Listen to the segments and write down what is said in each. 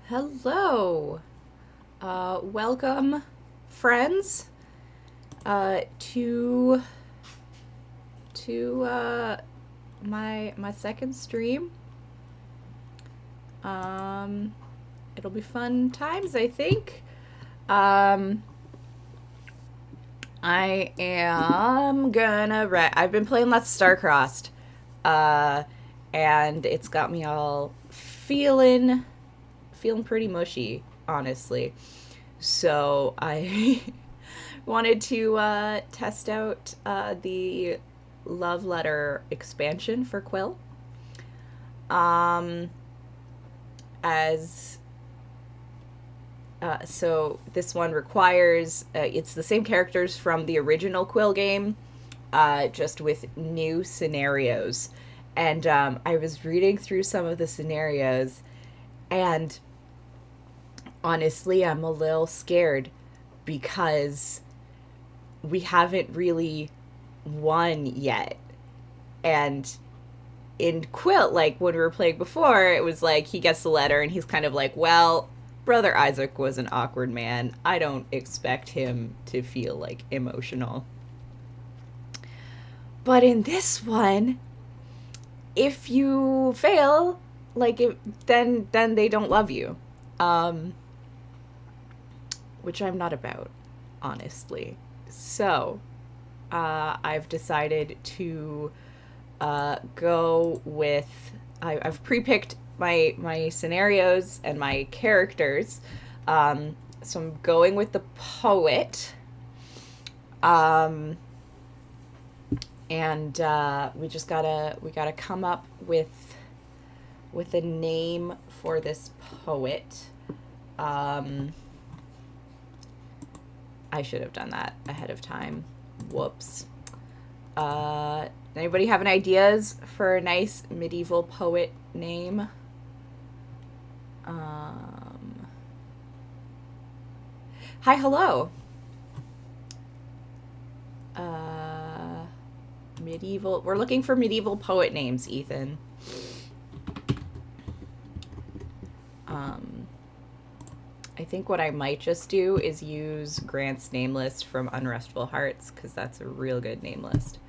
Hello. Welcome, friends, to my second stream. Um, it'll be fun times, I think. Um, I am gonna. I've been playing lots of Starcrossed, uh, and it's got me all feeling pretty mushy, honestly. So I wanted to test out the love letter expansion for Quill. Um, as So this one requires it's the same characters from the original Quill game, just with new scenarios. And I was reading through some of the scenarios, and honestly, I'm a little scared because we haven't really won yet. And in Quill, like when we were playing before, it was like he gets the letter and he's kind of like, well, Brother Isaac was an awkward man. I don't expect him to feel like emotional. But in this one, if you fail, like then they don't love you. Um which I'm not about, honestly. So, I've decided to go with. I've pre-picked my scenarios and my characters. So I'm going with the poet. Um, and we gotta come up with a name for this poet. Um, I should have done that ahead of time. Whoops. Anybody have any ideas for a nice medieval poet name? Um, Hi, hello. Uh, Medieval. We're looking for medieval poet names, Ethan. Um, I think what I might just do is use Grant's name list from Unrestful Hearts because that's a real good name list.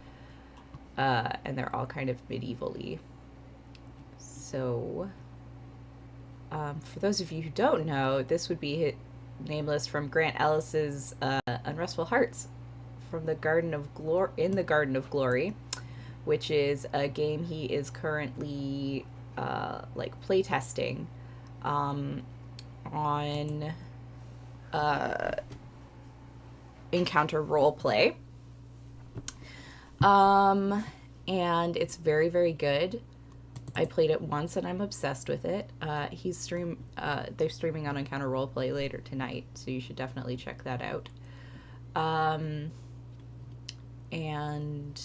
And they're all kind of medievally. So, for those of you who don't know, this would be his name list from Grant Ellis's Unrestful Hearts from the Garden of Glory in the Garden of Glory, which is a game he is currently like playtesting on uh, Encounter Roleplay. And it's very, very good. I played it once and I'm obsessed with it. They're streaming on Encounter Roleplay later tonight, so you should definitely check that out. Um, and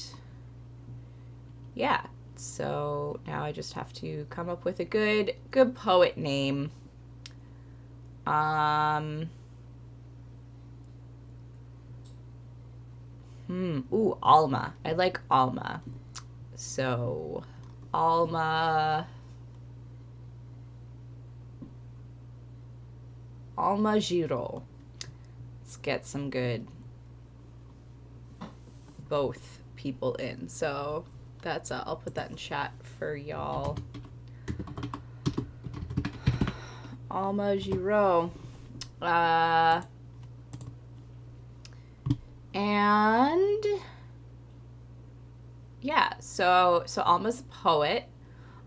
yeah, so now I just have to come up with a good poet name. Um, Ooh, Alma. I like Alma. So, Alma. Alma Giraut. Let's get some good both people in. So, I'll put that in chat for y'all. Alma Giraut. And yeah, so Alma's a poet.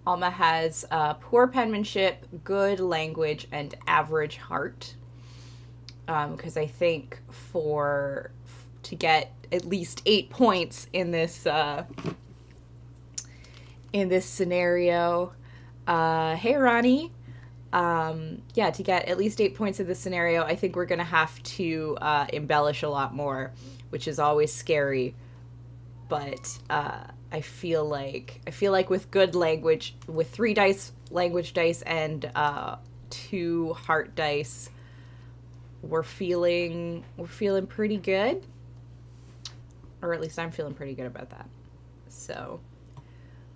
Alma has poor penmanship, good language, and average heart. Because I think to get at least 8 points in this scenario, hey Ronnie, yeah, to get at least 8 points in this scenario, I think we're gonna have to embellish a lot more, which is always scary. But I feel like with good language, with 3 dice language dice and 2 heart dice, we're feeling pretty good, or at least I'm feeling pretty good about that. So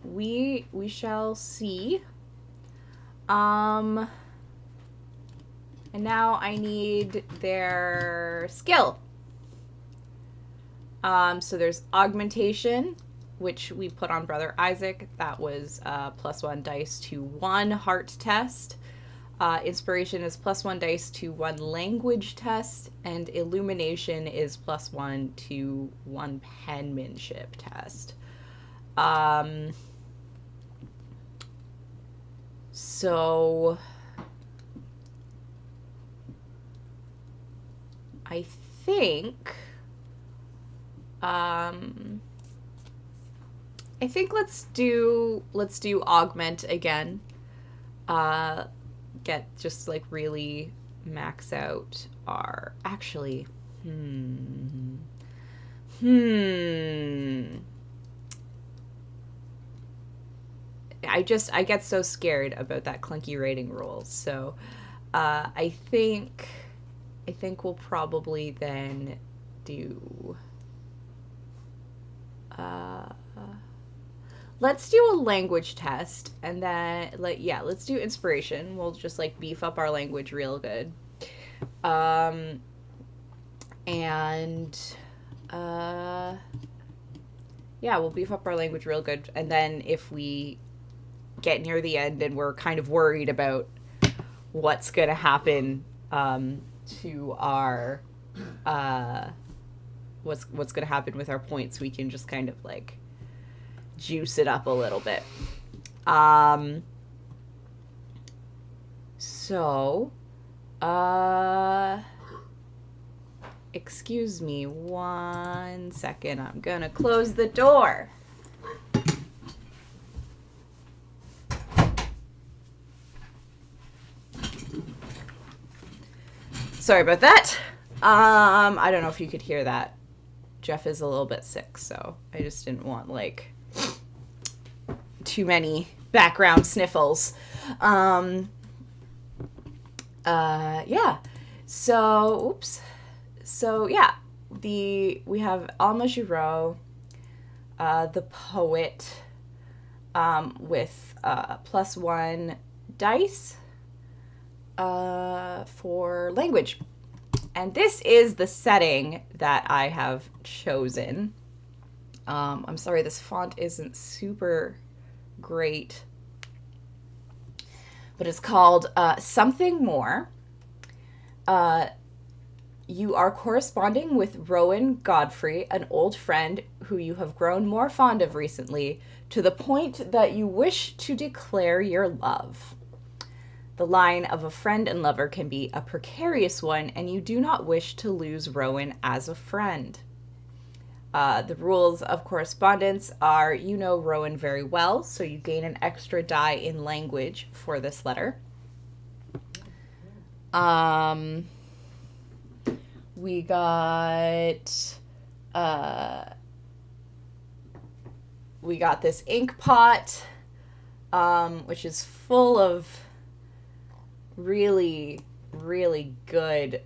we shall see. Um, And now I need their skill. So there's augmentation, which we put on Brother Isaac. That was +1 dice to 1 heart test. Inspiration is +1 dice to 1 language test. And illumination is +1 to 1 penmanship test. So I think let's do augment again. Get just like really max out our actually I get so scared about that clunky rating rule. So I think we'll probably then do let's do a language test, and then let's do inspiration. We'll just like beef up our language real good. We'll beef up our language real good, and then if we get near the end and we're kind of worried about what's going to happen to our what's going to happen with our points, we can just kind of like juice it up a little bit. Excuse me 1 second. I'm gonna close the door. Sorry about that. I don't know if you could hear that. Jeff is a little bit sick, so I just didn't want like too many background sniffles. We have Alma Giraut, the poet, with +1 dice for language. And this is the setting that I have chosen. I'm sorry, this font isn't super great, but it's called Something More. You are corresponding with Rowan Godfrey, an old friend who you have grown more fond of recently, to the point that you wish to declare your love. The line of a friend and lover can be a precarious one, and you do not wish to lose Rowan as a friend. The rules of correspondence are, you know Rowan very well, so you gain an extra die in language for this letter. We got this ink pot, which is full of really, really good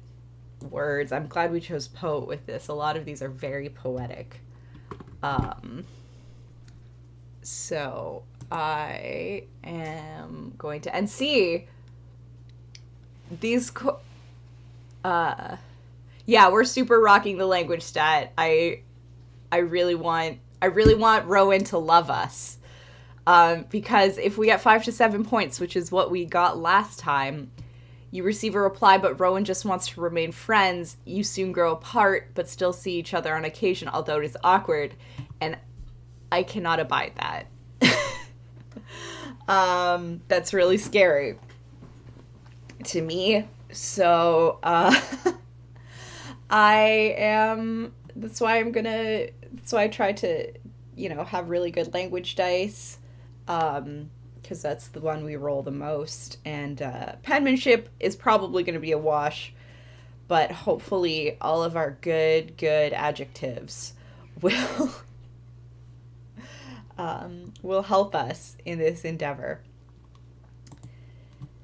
words. I'm glad we chose poet with this. A lot of these are very poetic. So I am going to, and see these, we're super rocking the language stat. I really want Rowan to love us. Because if we get 5 to 7 points, which is what we got last time, you receive a reply, but Rowan just wants to remain friends. You soon grow apart, but still see each other on occasion, although it is awkward. And I cannot abide that. That's really scary to me. So, that's why I try to, have really good language dice. Because that's the one we roll the most. And penmanship is probably going to be a wash, but hopefully all of our good adjectives will help us in this endeavor.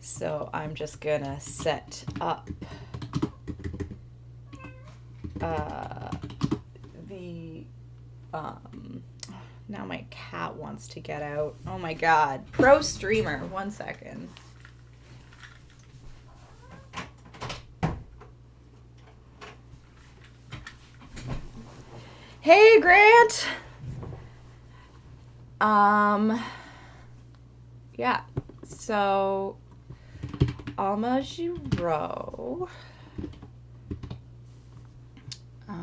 So I'm just going to set up now my cat wants to get out. Oh my god. Pro streamer. 1 second. Hey, Grant. Yeah. So, Alma Giraut. I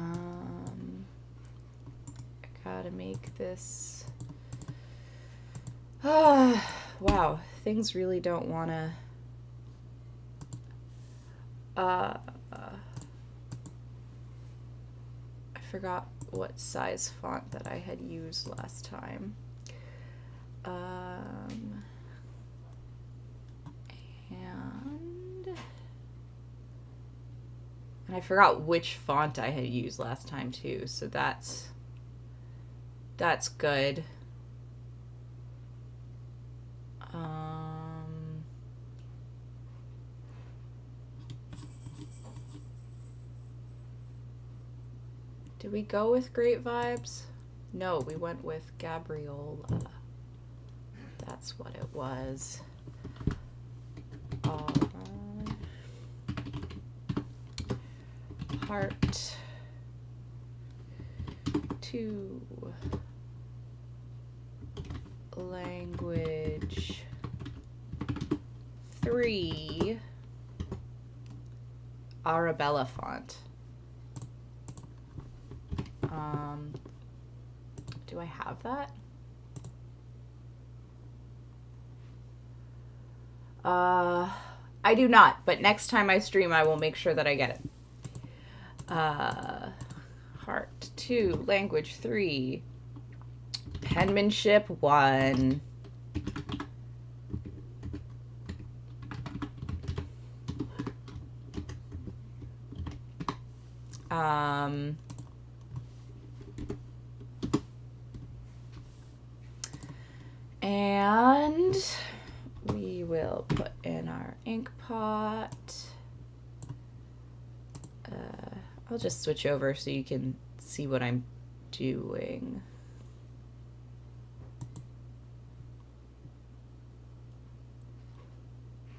gotta make this. Wow. Things really don't wanna. I forgot what size font that I had used last time. And I forgot which font I had used last time too, so that's good. Did we go with Great Vibes? No, we went with Gabriola. That's what it was. Heart 2. Language 3. Arabella font. Do I have that? I do not, but next time I stream, I will make sure that I get it. Heart 2, language 3, penmanship 1. And we will put in our ink pot. I'll just switch over so you can see what I'm doing.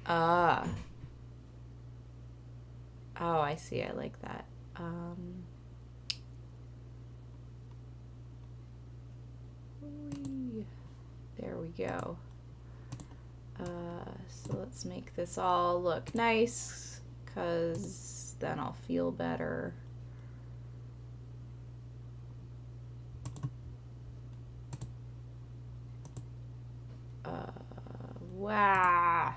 Oh, I see. I like that. There we go. So let's make this all look nice, because then I'll feel better. Wow.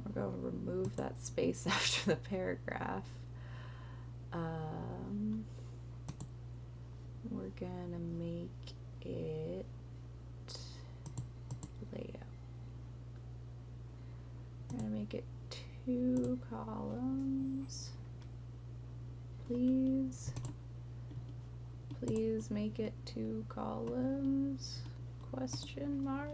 We're going to remove that space after the paragraph. We're going to make it layout. We're going to make it 2 columns. Please. Please make it 2 columns. Question mark.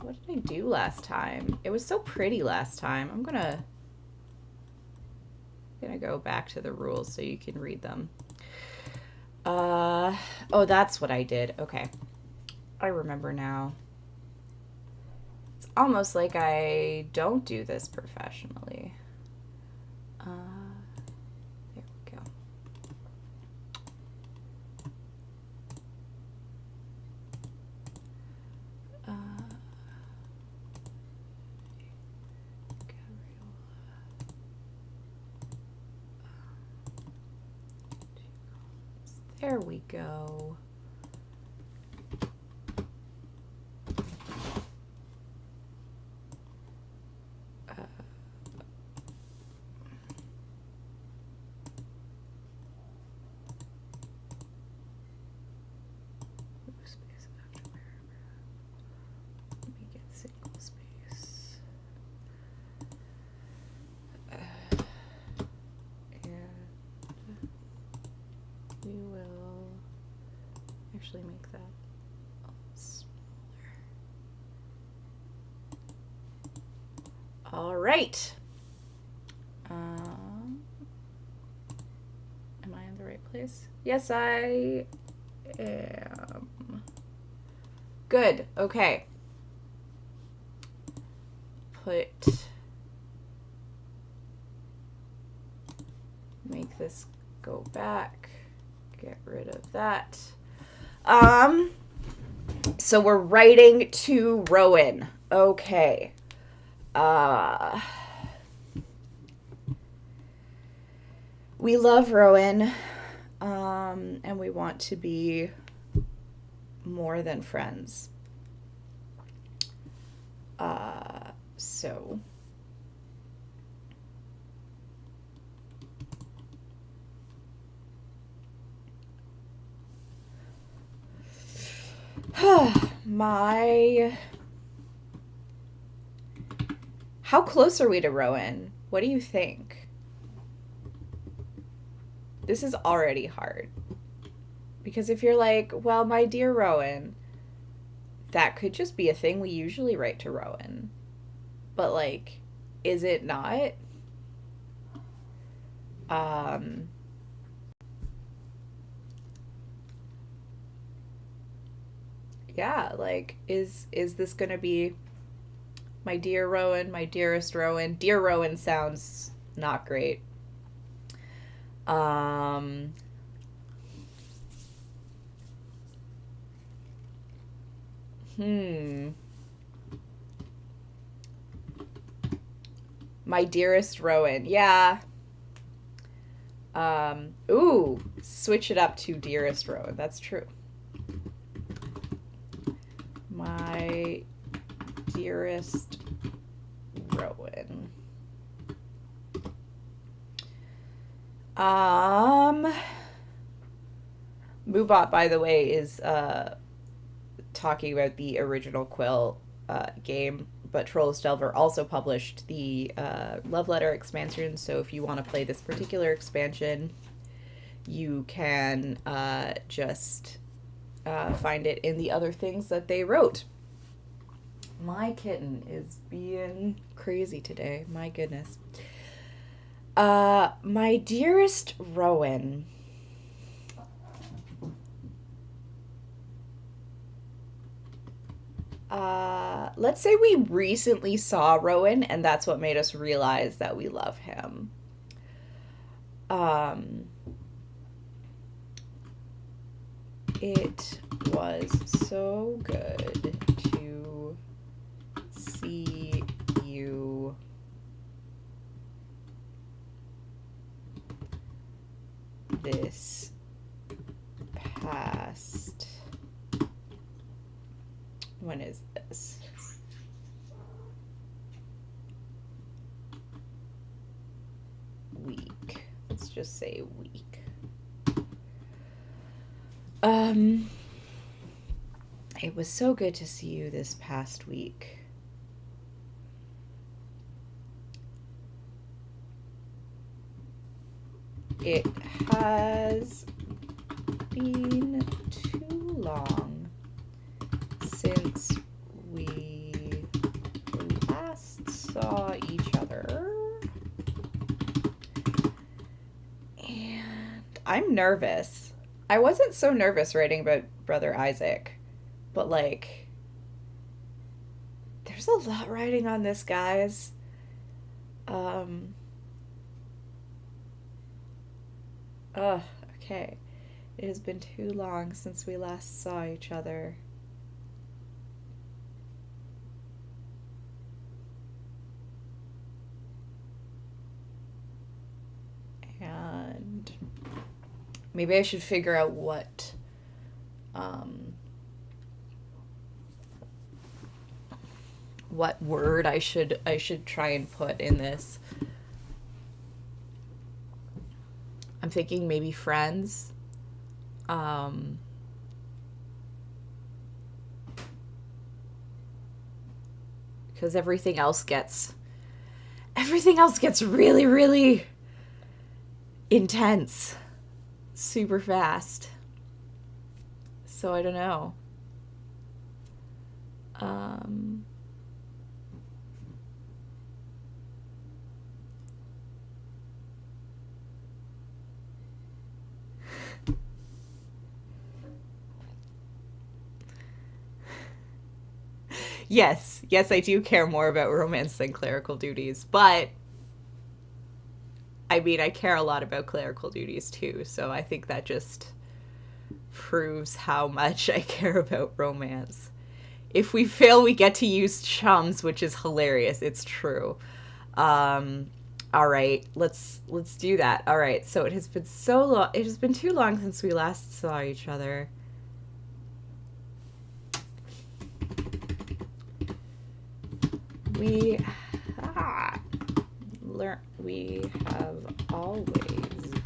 What did I do last time? It was so pretty last time. I'm gonna go back to the rules so you can read them. Oh, that's what I did. Okay. I remember now. It's almost like I don't do this professionally. There we go. There we go. Space after paragraph. Let me get single space. And we will actually make that a little smaller. All right. Am I in the right place? Yes, I am. Good. Okay. Put make this go back. Get rid of that. So we're writing to Rowan. Okay. We love Rowan, and we want to be more than friends. So how close are we to Rowan? What do you think? This is already hard. Because if you're like, well, my dear Rowan, that could just be a thing we usually write to Rowan. But, like, is it not? Yeah, like, is this gonna be my dear Rowan, my dearest Rowan? Dear Rowan sounds not great. My dearest Rowan. Yeah. Ooh, switch it up to dearest Rowan. That's true. My dearest Rowan. Moobot, by the way, is talking about the original Quill game, but Trolls Delver also published the Love Letter expansion, so if you want to play this particular expansion, you can just find it in the other things that they wrote. My kitten is being crazy today. My goodness. My dearest Rowan. Let's say we recently saw Rowan, and that's what made us realize that we love him. It was so good to see you this past. When is this? Week. Let's just say week. It was so good to see you this past week. It has been too long since we last saw each other. And I'm nervous. I wasn't so nervous writing about Brother Isaac, but like, there's a lot riding on this, guys. Okay. It has been too long since we last saw each other. And maybe I should figure out what word I should try and put in this. I'm thinking maybe friends. Because everything else gets really, really intense super fast. So I don't know. Yes, I do care more about romance than clerical duties, but I mean, I care a lot about clerical duties too, so I think that just proves how much I care about romance. If we fail, we get to use chums, which is hilarious. It's true. All right, let's do that. All right, so it has been so long. It has been too long since we last saw each other. We we have always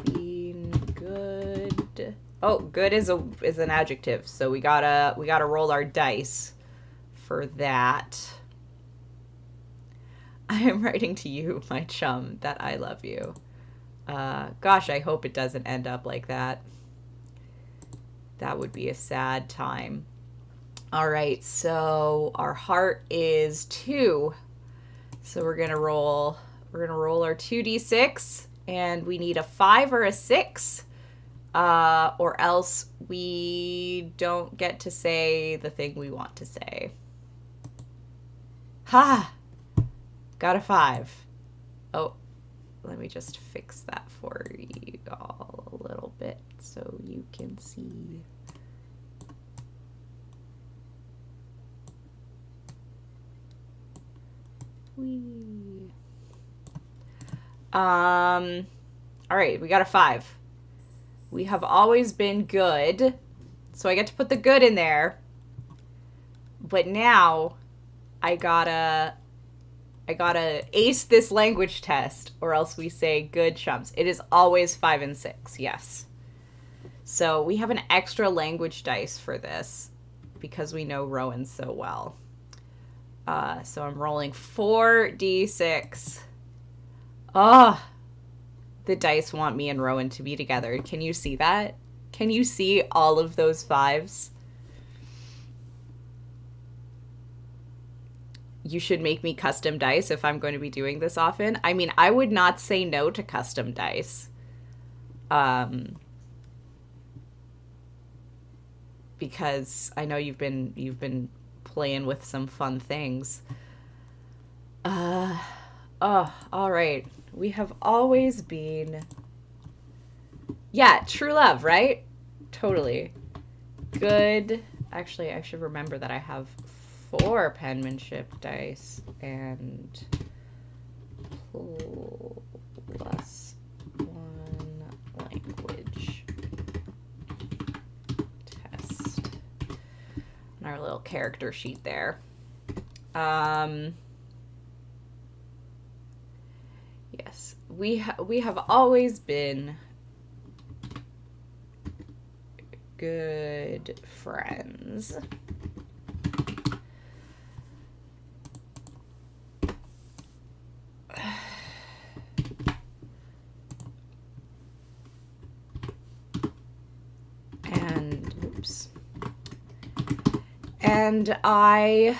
been good. Oh, good is an adjective, so we gotta roll our dice for that. I am writing to you, my chum, that I love you. Gosh, I hope it doesn't end up like that. That would be a sad time. All right, so our heart is 2. So we're gonna roll our 2d6, and we need a 5 or a 6, or else we don't get to say the thing we want to say. Ha! Got a 5. Oh, let me just fix that for you all a little bit so you can see. Whee. All right, we got a 5. We have always been good. So I get to put the good in there. But now I gotta ace this language test, or else we say good chums. It is always 5 and 6, yes. So we have an extra language dice for this because we know Rowan so well. So I'm rolling 4d6. Oh, the dice want me and Rowan to be together. Can you see that? Can you see all of those 5s? You should make me custom dice if I'm going to be doing this often. I mean, I would not say no to custom dice. Because I know you've been playing with some fun things. Oh, all right. We have always been... Yeah, true love, right? Totally. Good. Actually, I should remember that I have 4 penmanship dice and plus 1 language test. And our little character sheet there. Yes, we have always been good friends. And I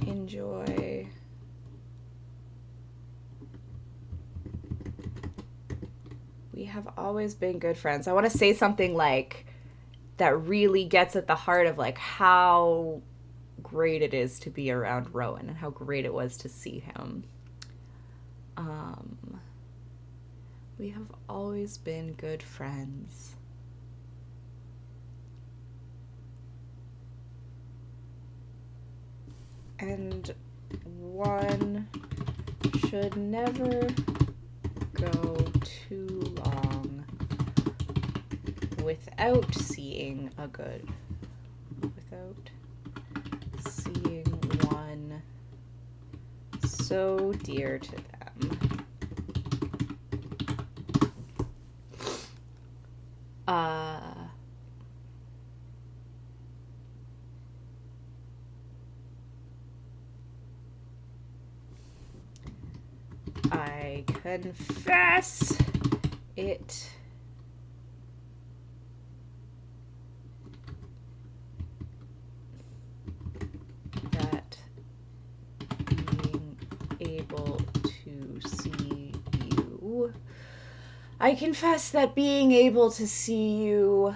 enjoy we have always been good friends. I want to say something like that really gets at the heart of like how great it is to be around Rowan and how great it was to see him. We have always been good friends. And one should never go too long without seeing one so dear to them. I confess it that being able to see you. I confess that being able to see you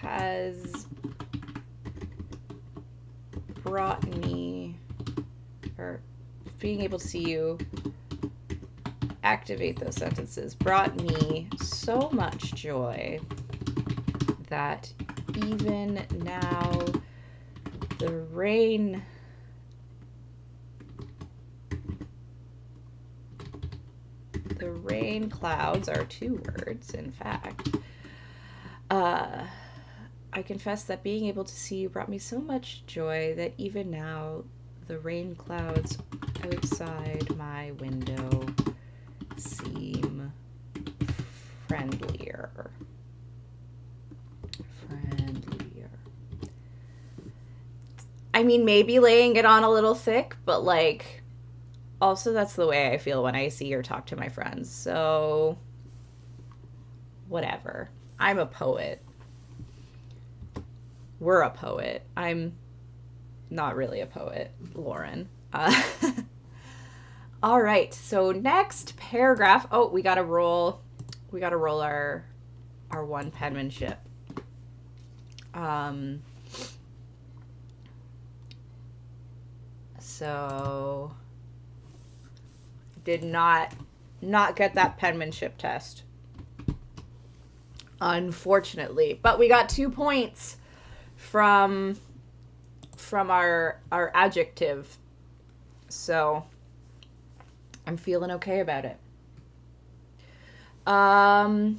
has brought me, or being able to see you activate those sentences brought me so much joy that even now the rain clouds are 2 words, in fact. I confess that being able to see you brought me so much joy that even now the rain clouds outside my window seem friendlier. I mean, maybe laying it on a little thick, but like, also that's the way I feel when I see or talk to my friends. So, whatever. I'm a poet. We're a poet. I'm not really a poet, Lauren. All right. So next paragraph. Oh, we gotta roll our one penmanship. So did not get that penmanship test, unfortunately. But we got 2 points from our adjective. So I'm feeling okay about it. Oh.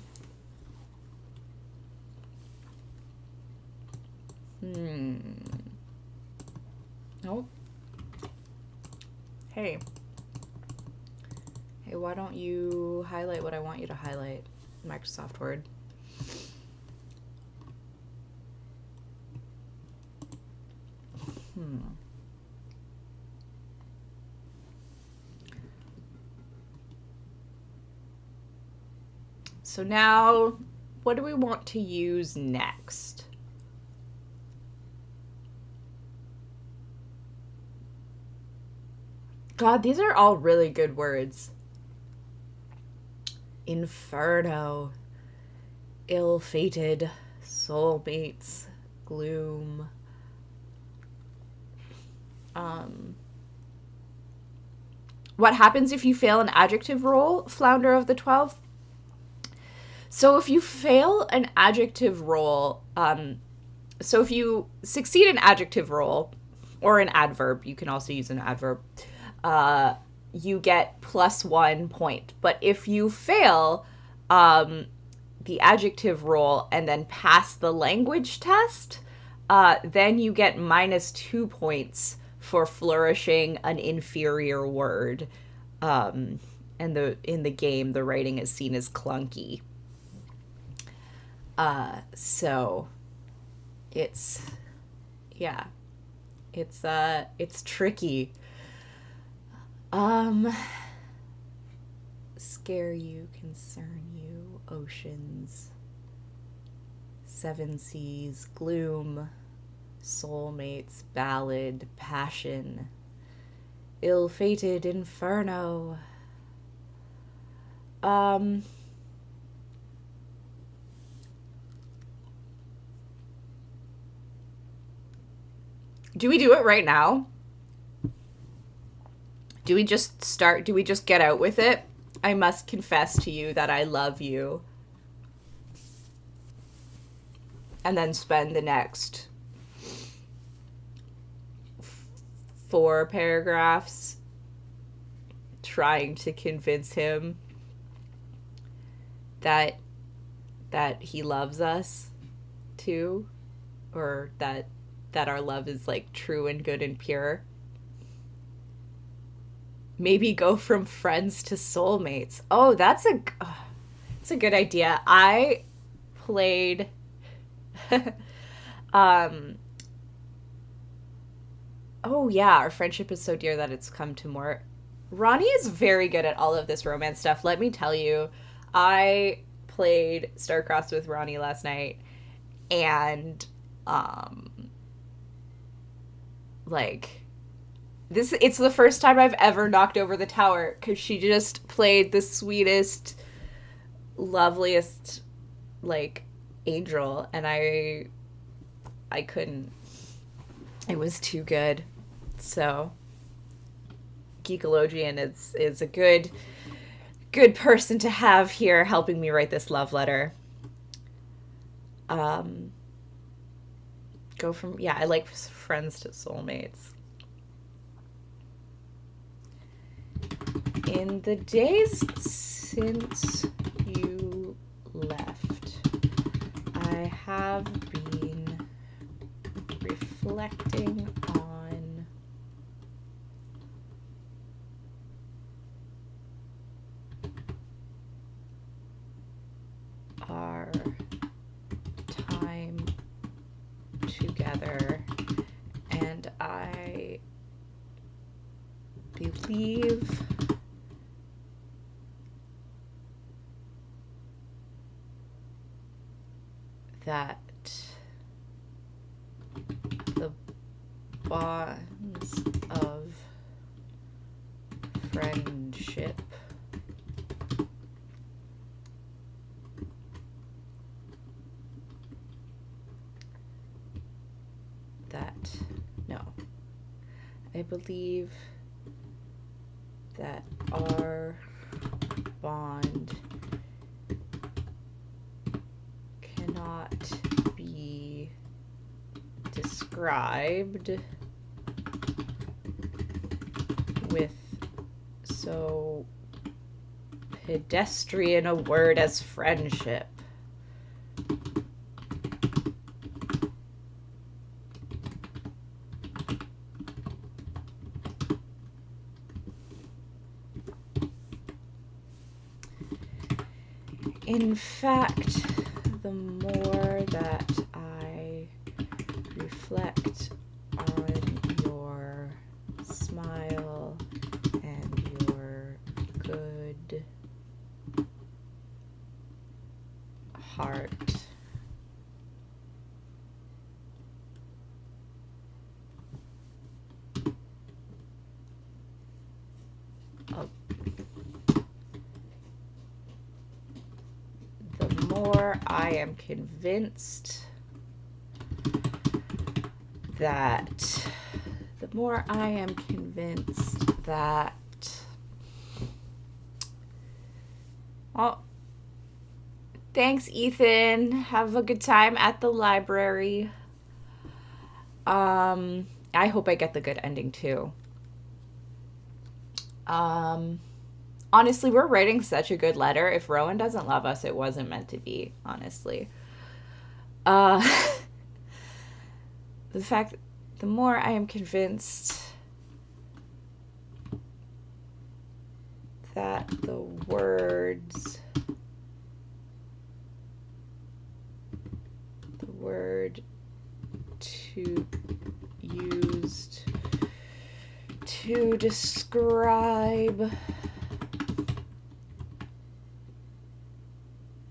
Hey, why don't you highlight what I want you to highlight? Microsoft Word. So now, what do we want to use next? God, these are all really good words. Inferno, ill-fated, soulmates, gloom. What happens if you fail an adjective roll, Flounder of the 12? So if you fail an adjective roll, so if you succeed an adjective roll, or an adverb, you can also use an adverb, you get +1 point. But if you fail the adjective roll and then pass the language test, then you get -2 points for flourishing an inferior word. And in the game, the writing is seen as clunky. So it's tricky. Scare you, concern you, oceans, 7 seas, gloom, soulmates, ballad, passion, ill-fated inferno. Do we do it right now? Do we just get out with it? I must confess to you that I love you. And then spend the next 4 paragraphs trying to convince him that he loves us too, or that our love is like true and good and pure. Maybe go from friends to soulmates. Oh, it's a good idea. I played oh yeah, our friendship is so dear that it's come to more. Ronnie is very good at all of this romance stuff. Let me tell you, I played Starcrossed with Ronnie last night, and it's the first time I've ever knocked over the tower, because she just played the sweetest, loveliest, like, angel, and I I couldn't. It was too good. So Geekologian is a good person to have here helping me write this love letter. Go from, yeah, I like friends to soulmates. In the days since you left, I have been reflecting on our time together, and I believe that the bonds of friendship I believe that our bond cannot be described with so pedestrian a word as friendship. In fact, the more that I reflect on your smile and your good heart, the more I am convinced that well, thanks, Ethan. Have a good time at the library. I hope I get the good ending too. Honestly, we're writing such a good letter. If Rowan doesn't love us, it wasn't meant to be, honestly. The fact, the more I am convinced that the word used to describe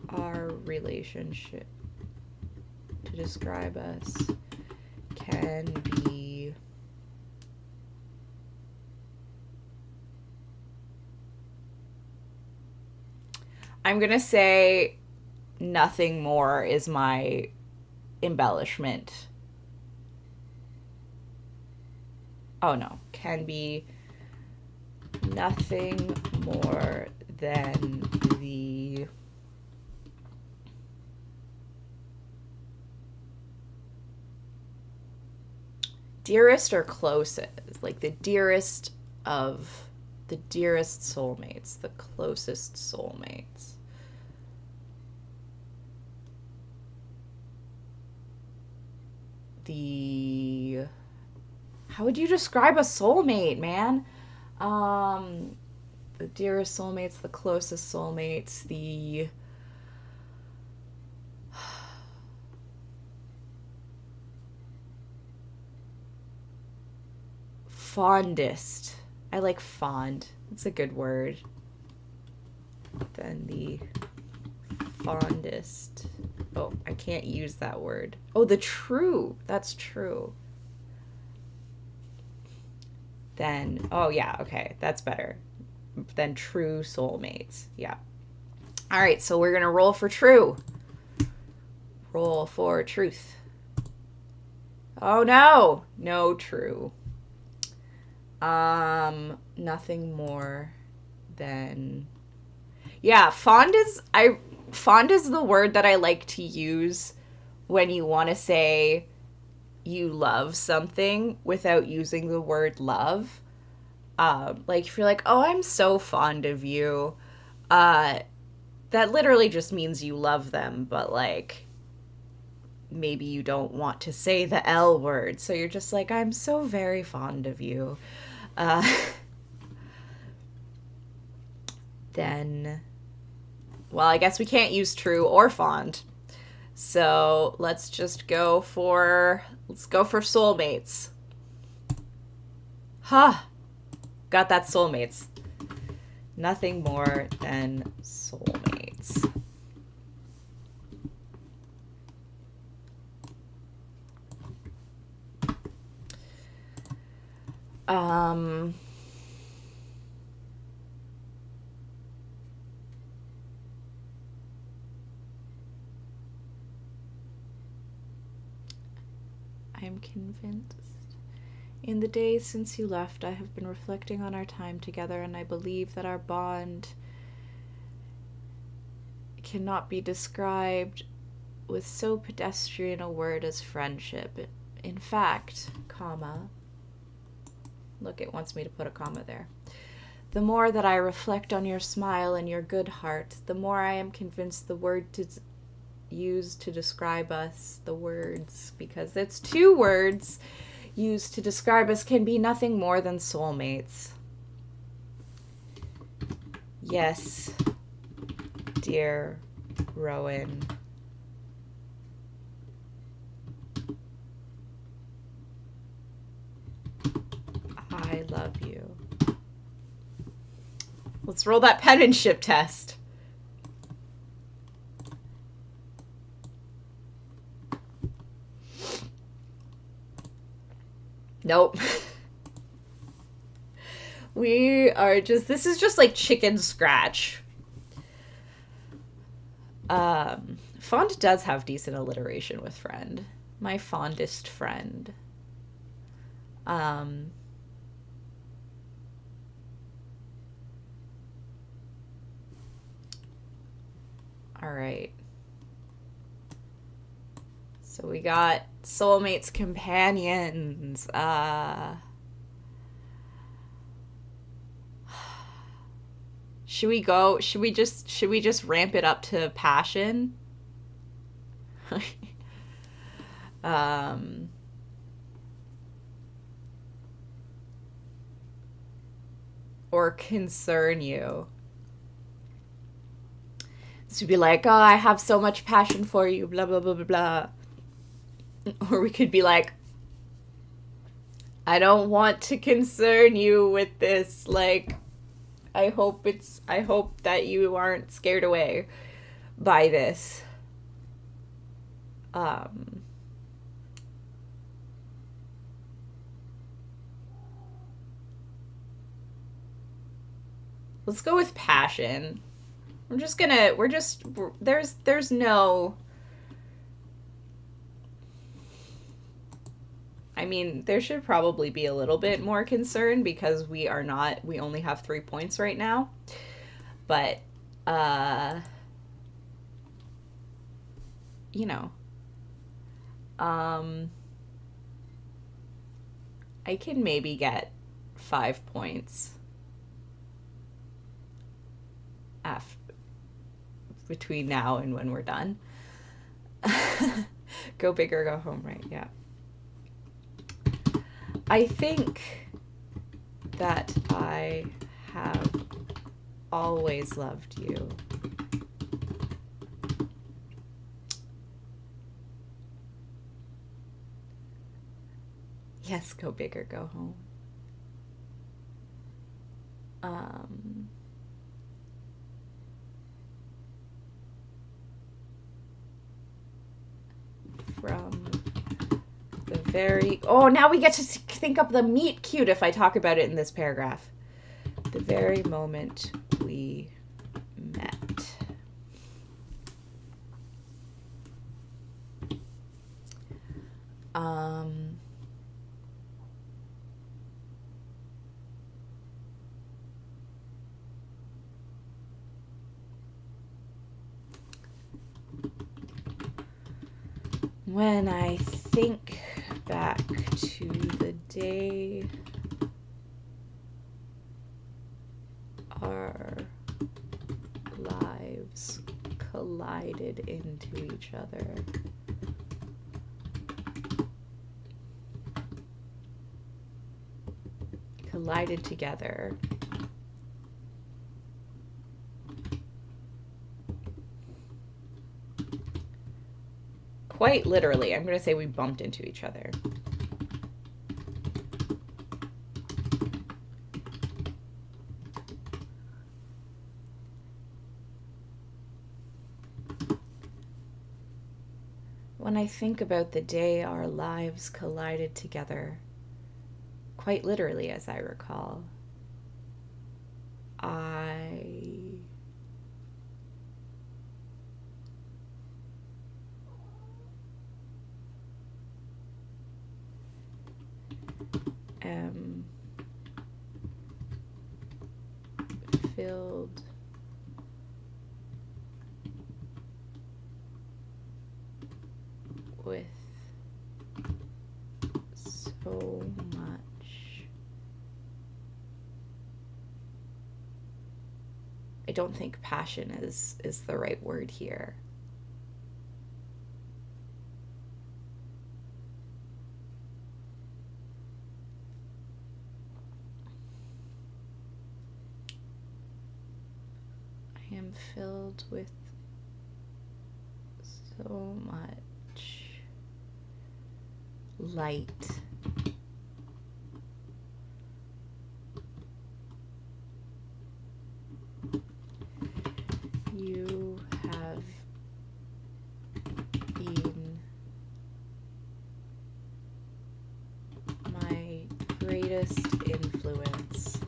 our relationship, to describe us, can be I'm gonna say nothing more is my embellishment. Oh no, can be nothing more than the dearest or closest, like the dearest of the dearest soulmates, the closest soulmates. How would you describe a soulmate, man? The dearest soulmates, the closest soulmates, the fondest. I like fond. It's a good word. Then the fondest. Oh, I can't use that word. Oh, the true. That's true. Then, oh yeah, okay, that's better. Than true soulmates. Yeah. All right, so we're going to roll for true. Roll for truth. Oh no! No true. Nothing more than, yeah, fond is the word that I like to use when you want to say you love something without using the word love. Like if you're like, "Oh, I'm so fond of you," uh, that literally just means you love them, but like maybe you don't want to say the L word, so you're just like, "I'm so very fond of you." Uh, then, well, I guess we can't use true or fond. So let's go for soulmates. Huh. Got that, soulmates. Nothing more than soulmates. Um I am convinced. In the days since you left, I have been reflecting on our time together, and I believe that our bond cannot be described with so pedestrian a word as friendship. In fact, comma, look, it wants me to put a comma there. The more that I reflect on your smile and your good heart, the more I am convinced the word to use to describe us, the words, because it's two words used to describe us, can be nothing more than soulmates. Yes, dear Rowan. I love you. Let's roll that penmanship test. Nope. We are just, this is just like chicken scratch. Fond does have decent alliteration with friend. My fondest friend. All right. So we got soulmates, companions. Should we go? Should we just ramp it up to passion? um or concern you. So be like, "Oh, I have so much passion for you, blah blah blah blah blah." Or we could be like, "I don't want to concern you with this, like I hope that you aren't scared away by this." Um let's go with passion. There's no, I mean, there should probably be a little bit more concern because we only have 3 points right now. But, you know, I can maybe get 5 points after, between now and when we're done. Go big or go home, right? Yeah. I think that I have always loved you. Yes, go big or go home. From the very, oh, now we get to think up the meet cute if I talk about it in this paragraph. The very moment we met. When I think back to the day our lives collided into each other, collided together. Quite literally, I'm going to say we bumped into each other. When I think about the day our lives collided together, quite literally, as I recall, I am filled with so much. I don't think passion is the right word here. I am filled with so much light. You have been my greatest influence.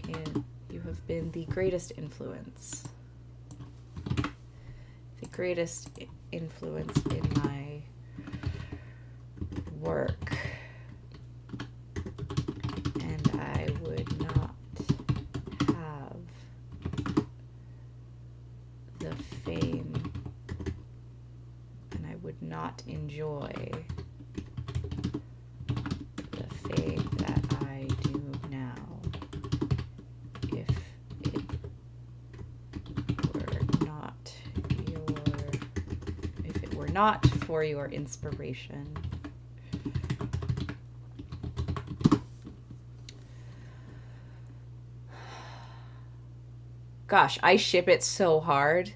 And you have been the greatest influence. The greatest influence in my work. And I would not have the fame, and I would not enjoy the fame that I do now if it were not for your inspiration. Gosh, I ship it so hard.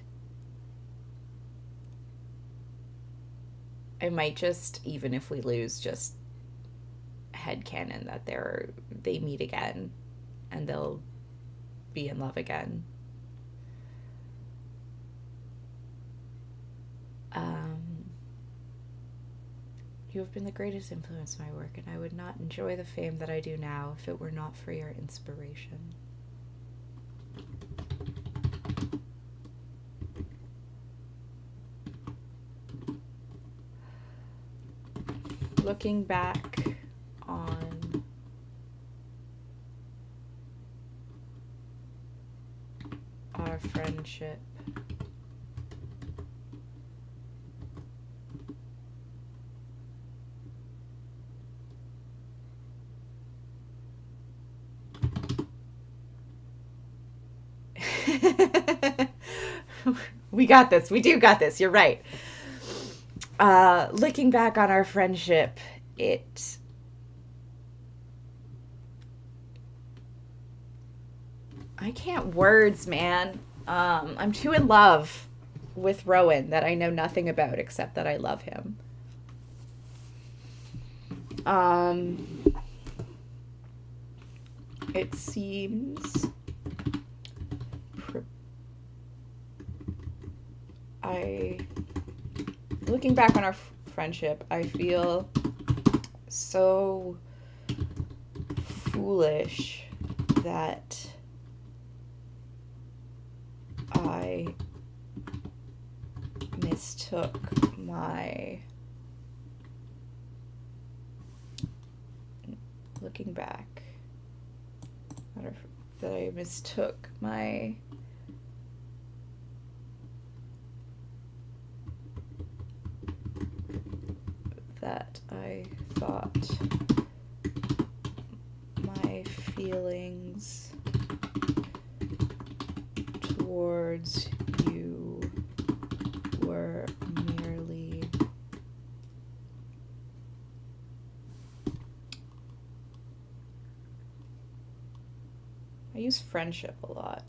I might just, even if we lose, just headcanon that they meet again and they'll be in love again. You have been the greatest influence in my work, and I would not enjoy the fame that I do now if it were not for your inspiration. Looking back on our friendship, we got this. We do got this. You're right. Looking back on our friendship, I can't words, man. I'm too in love with Rowan that I know nothing about except that I love him. It seems looking back on our friendship, I feel so foolish that I mistook my that I thought my feelings towards you were merely I use friendship a lot.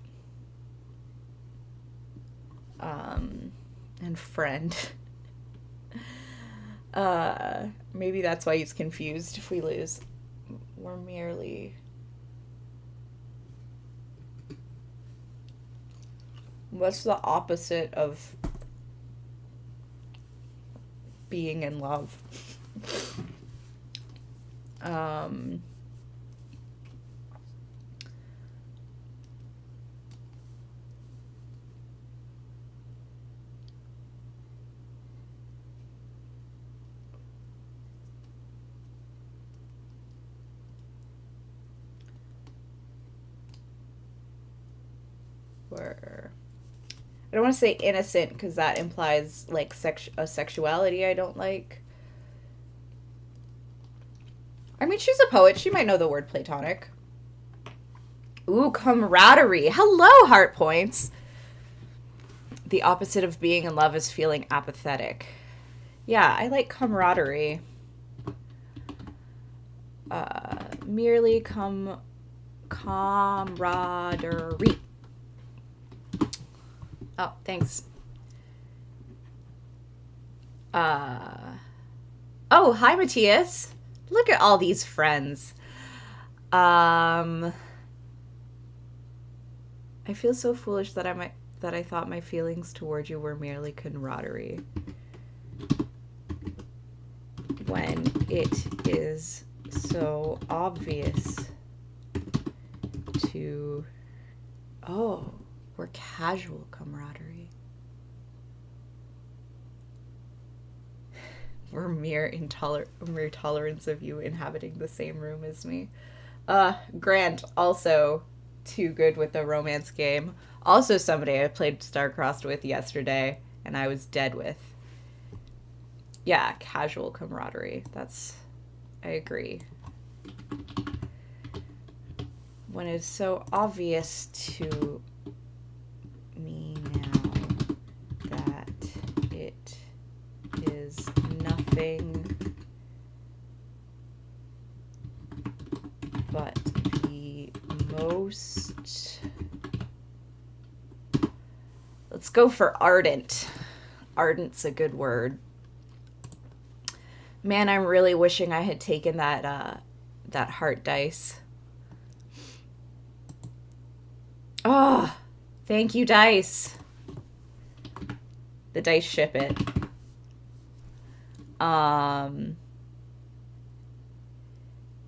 And friend. Maybe that's why he's confused if we lose. We're merely... What's the opposite of being in love? I don't want to say innocent because that implies like a sexuality I don't like. I mean, she's a poet. She might know the word platonic. Ooh, camaraderie. Hello, heart points. The opposite of being in love is feeling apathetic. Yeah, I like camaraderie. Merely camaraderie. Oh, thanks. Oh, hi, Matthias. Look at all these friends. I feel so foolish that I thought my feelings toward you were merely camaraderie. When it is so obvious to... Oh... We're casual camaraderie. We're mere tolerance of you inhabiting the same room as me. Grant, also too good with the romance game. Also somebody I played Star-Crossed with yesterday, and I was dead with. Yeah, casual camaraderie. I agree. When it's so obvious to me now that it is nothing but the most... Let's go for ardent. Ardent's a good word. Man, I'm really wishing I had taken that heart dice. Oh, thank you, dice. The dice ship it.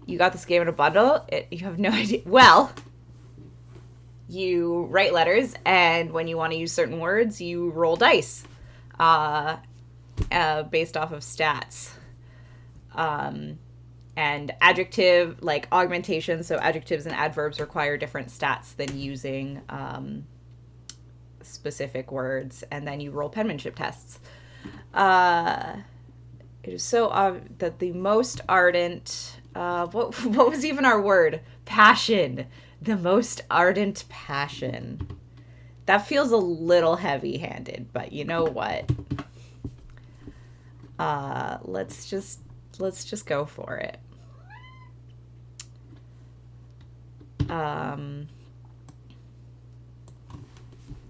You got this game in a bundle? You have no idea. Well, you write letters, and when you want to use certain words, you roll dice based off of stats. And adjective, like augmentation, so adjectives and adverbs require different stats than using specific words, and then you roll penmanship tests. It is so that the most ardent, what was even our word? Passion. The most ardent passion. That feels a little heavy-handed, but you know what? Let's just go for it.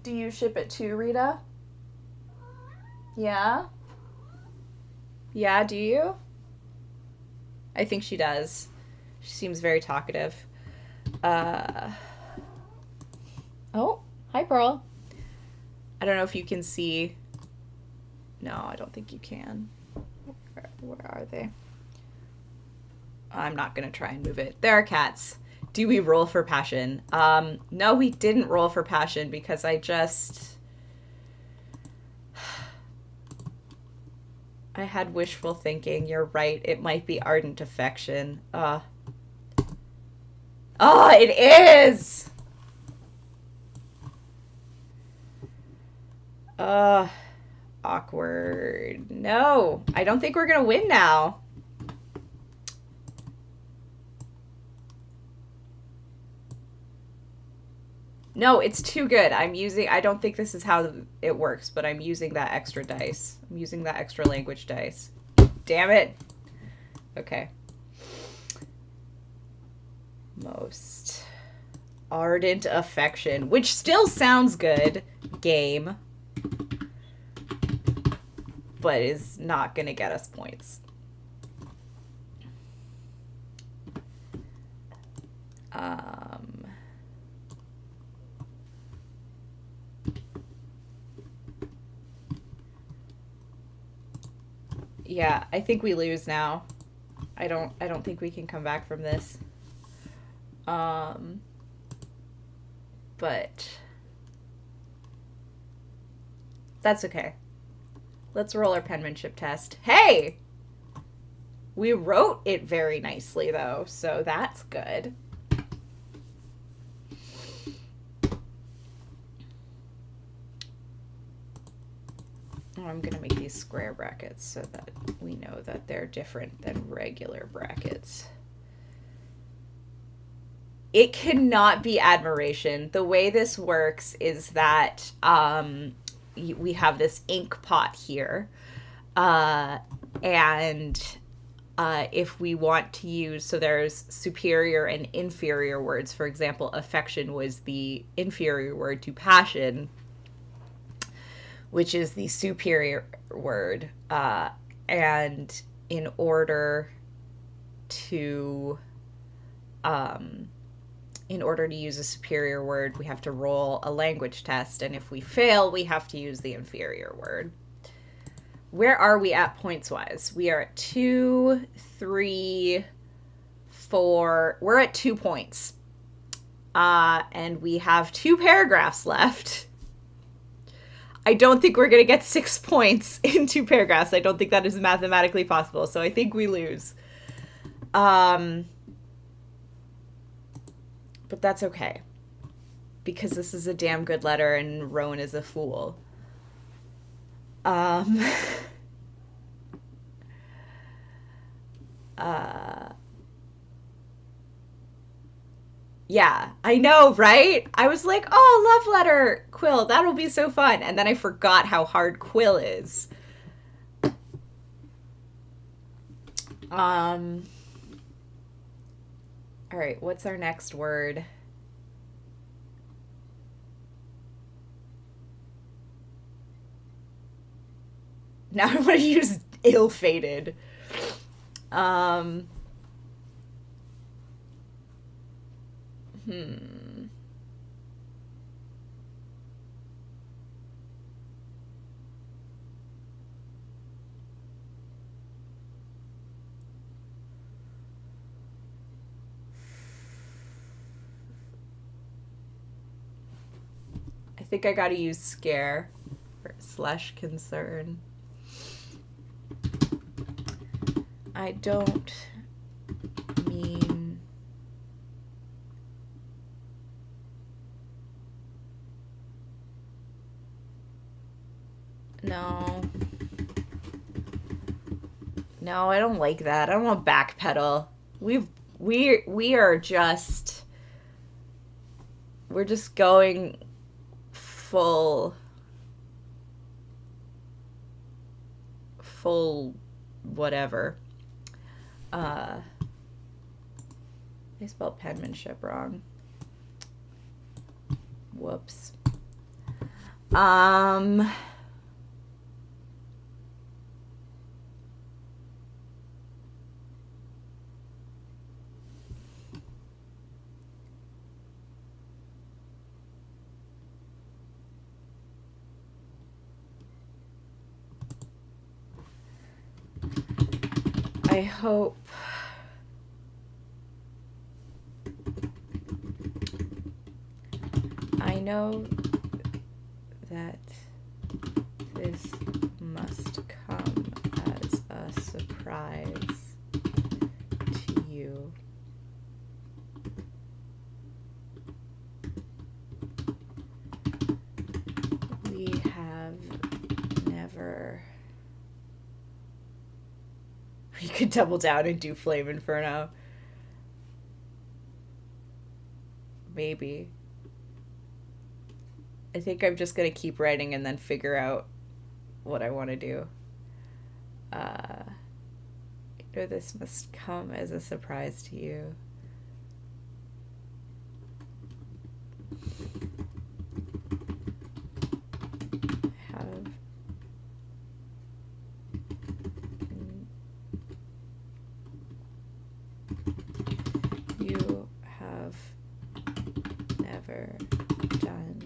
Do you ship it too, Rita? Yeah? Yeah, do you? I think she does. She seems very talkative. Oh, hi, Pearl. I don't know if you can see. No, I don't think you can. Where are they? I'm not going to try and move it. There are cats. Do we roll for passion? No, we didn't roll for passion because I had wishful thinking. You're right. It might be ardent affection. Oh, it is! Awkward. No, I don't think we're gonna win now. No, it's too good. I don't think this is how it works, but I'm using that extra dice. I'm using that extra language dice. Damn it. Okay. Most ardent affection, which still sounds good, game, but is not gonna get us points. Yeah, I think we lose now. I don't think we can come back from this. But that's okay. Let's roll our penmanship test. Hey! We wrote it very nicely, though, so that's good. Oh, I'm going to make these square brackets so that we know that they're different than regular brackets. It cannot be admiration. The way this works is that we have this ink pot here, and if we want to use, so there's superior and inferior words. For example, affection was the inferior word to passion, which is the superior word. And in order to use a superior word, we have to roll a language test, and if we fail, we have to use the inferior word. Where are we at points-wise? We are at 2, 3, 4. We're at 2 points. And we have 2 paragraphs left. I don't think we're going to get 6 points in 2 paragraphs. I don't think that is mathematically possible, so I think we lose. But that's okay, because this is a damn good letter and Rowan is a fool. Yeah, I know, right? I was like, oh, love letter, Quill, that'll be so fun. And then I forgot how hard Quill is. All right, what's our next word? Now I want to use ill-fated. I think I gotta use scare / concern. I don't mean... No. No, I don't like that. I don't want to backpedal. We are just... We're just going full whatever. I spelled penmanship wrong. Whoops. I hope I know that this must come as a surprise to you. We have never You could double down and do Flame Inferno. Maybe. I think I'm just going to keep writing and then figure out what I want to do. You know, this must come as a surprise to you. You have never done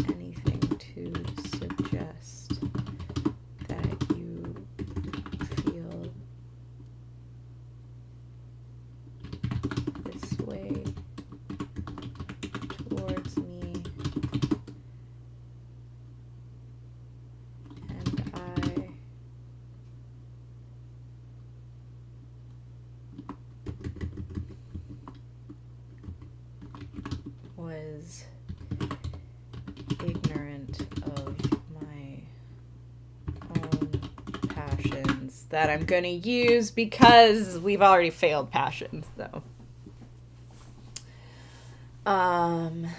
anything to suggest that you feel this way towards me, and I was ignorant of my own passions that I'm going to use because we've already failed passions, though. And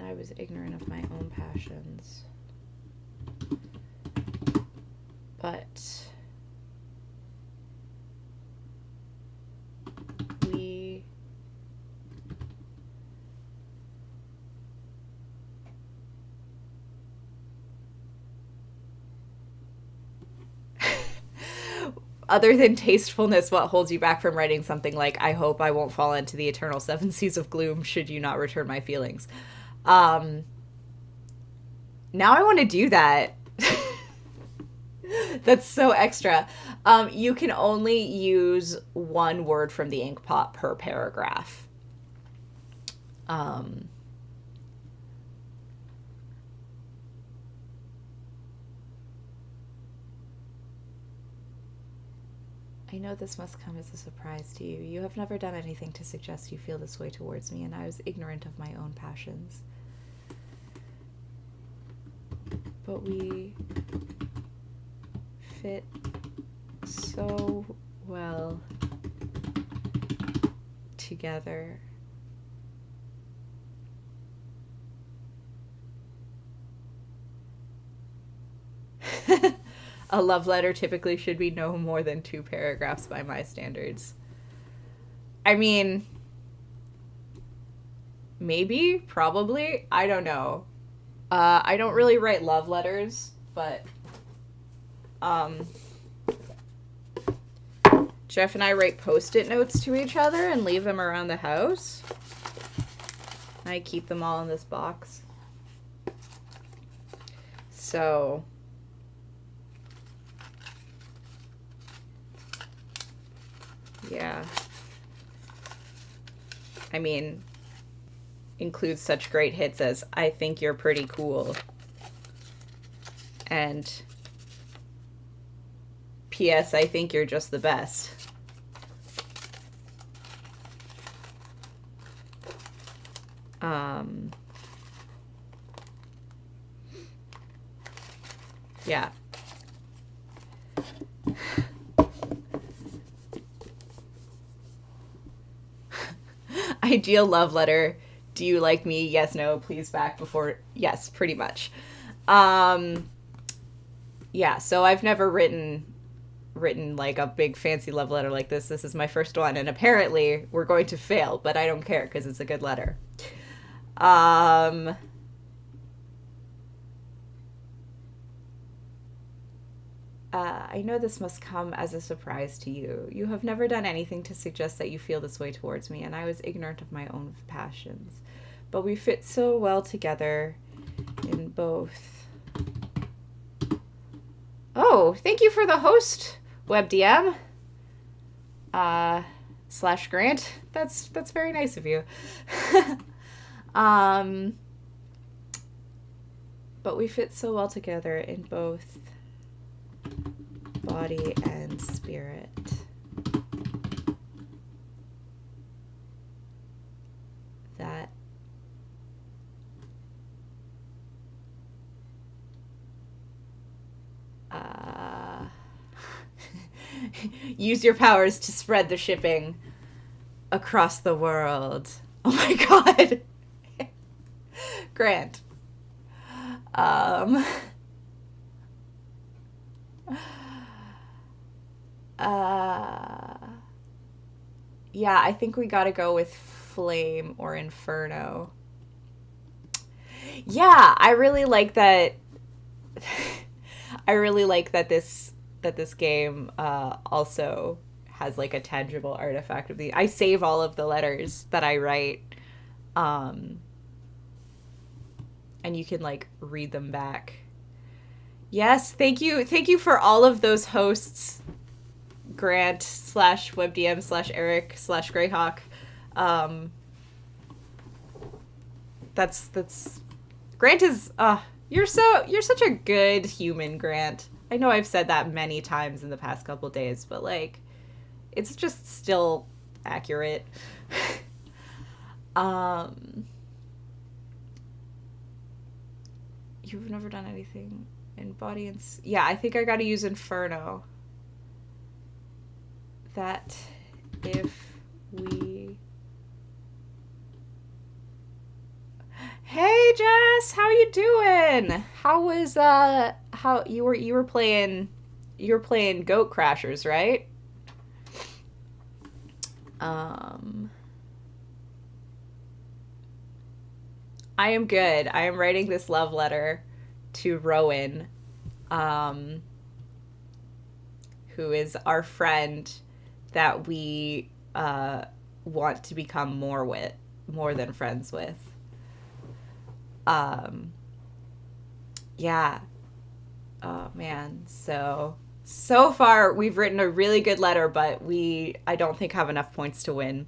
I was ignorant of my own passions. But we other than tastefulness, what holds you back from writing something like, I hope I won't fall into the eternal seven seas of gloom should you not return my feelings? Now I want to do that. That's so extra. You can only use one word from the ink pot per paragraph. I know this must come as a surprise to you. You have never done anything to suggest you feel this way towards me, and I was ignorant of my own passions. But we fit so well together. A love letter typically should be no more than 2 paragraphs by my standards. I mean, maybe, probably, I don't know. I don't really write love letters, but Jeff and I write Post-it notes to each other and leave them around the house. I keep them all in this box. So yeah. I mean, includes such great hits as I think you're pretty cool. And P.S. I think you're just the best. Yeah. Ideal love letter. Do you like me? Yes, no, please back before. Yes, pretty much. Yeah, so I've never written like a big fancy love letter like this. This is my first one, and apparently we're going to fail, but I don't care because it's a good letter. I know this must come as a surprise to you. You have never done anything to suggest that you feel this way towards me, and I was ignorant of my own passions. But we fit so well together in both. Oh, thank you for the host, WebDM. /Grant. That's very nice of you. But we fit so well together in both body and spirit. Use your powers to spread the shipping across the world. Oh my god. Grant. Um, uh, yeah, I think we gotta go with Flame or Inferno. Yeah, I really like that. I really like that this game also has like a tangible artifact of the. I save all of the letters that I write, um, and you can like read them back. Yes, thank you for all of those hosts, Grant slash WebDM slash Eric slash Greyhawk. Um, that's Grant is you're such a good human, Grant. I know I've said that many times in the past couple days, but like it's just still accurate. um you've never done anything in body and yeah, I think I got to use Inferno. That if we Hey Jess, how you doing? How was how you were playing Goat Crashers, right? Um I am good. I am writing this love letter to Rowan, um who is our friend that we want to become more than friends with. Um yeah, oh man, so far we've written a really good letter, but I don't think have enough points to win,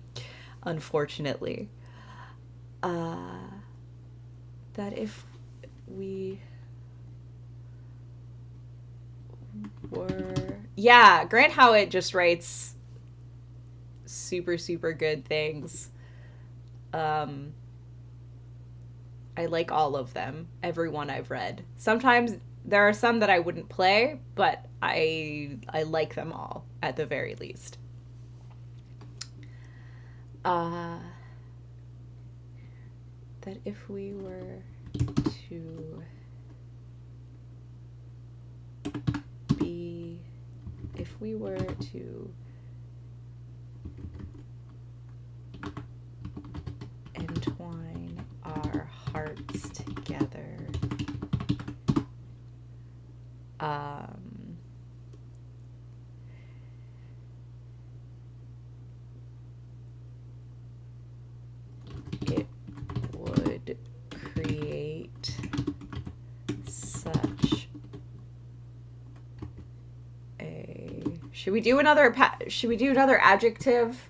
unfortunately. uh that if we were, yeah, Grant Howitt just writes super super good things. um I like all of them, every one I've read. Sometimes there are some that I wouldn't play, but I like them all at the very least. Uh, that if we were to be, if we were to entwine our hearts together, it would create such a. Should we do another? Should we do another adjective?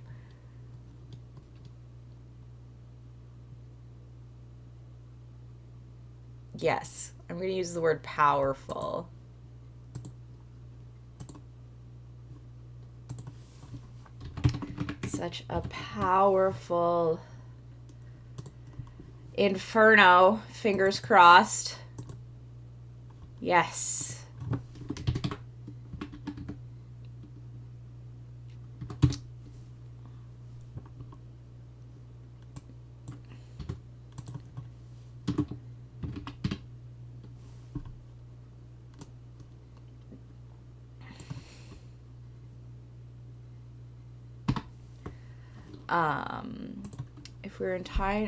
Yes, I'm going to use the word powerful. Such a powerful Inferno, fingers crossed. Yes.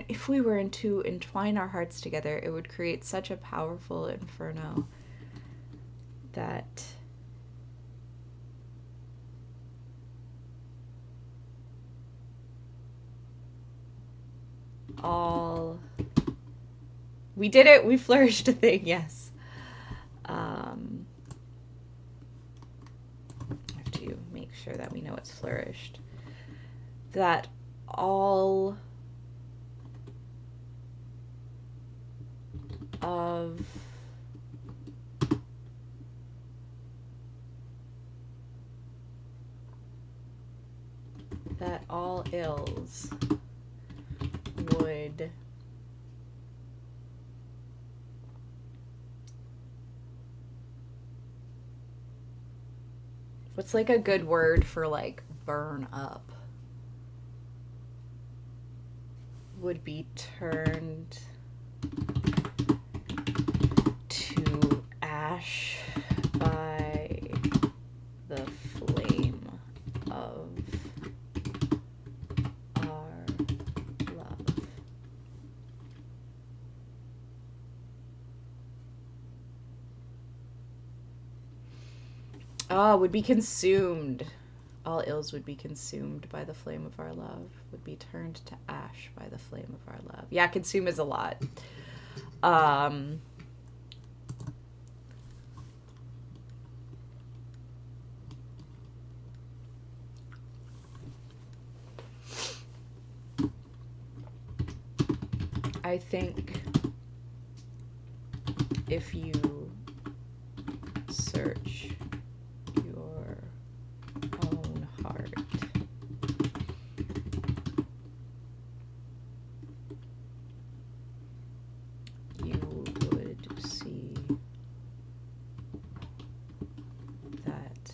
If we were to entwine our hearts together, it would create such a powerful inferno that all. We did it. We flourished a thing. Yes. I have to make sure that we know it's flourished. That all of that all ills would What's like a good word for like burn up? Would be turned to ash by the flame of our love. Oh, would be consumed. All ills would be consumed by the flame of our love, would be turned to ash by the flame of our love. Yeah, consume is a lot. I think if you search your own heart, you would see that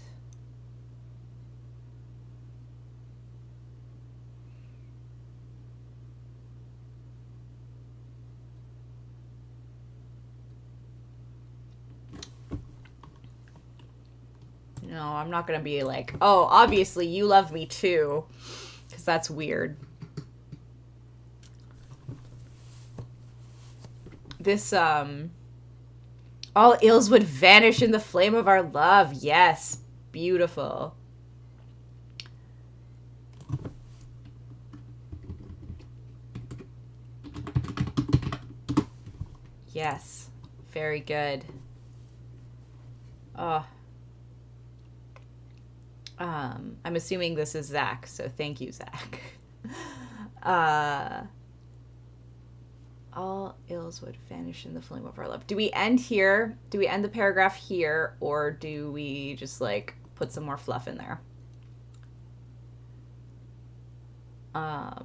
no, I'm not gonna be like, oh, obviously you love me too, because that's weird. This, all ills would vanish in the flame of our love. Yes, beautiful. Yes, very good. Oh. I'm assuming this is Zach, so thank you, Zach. All ills would vanish in the flame of our love. Do we end here? Do we end the paragraph here, or do we just like put some more fluff in there? But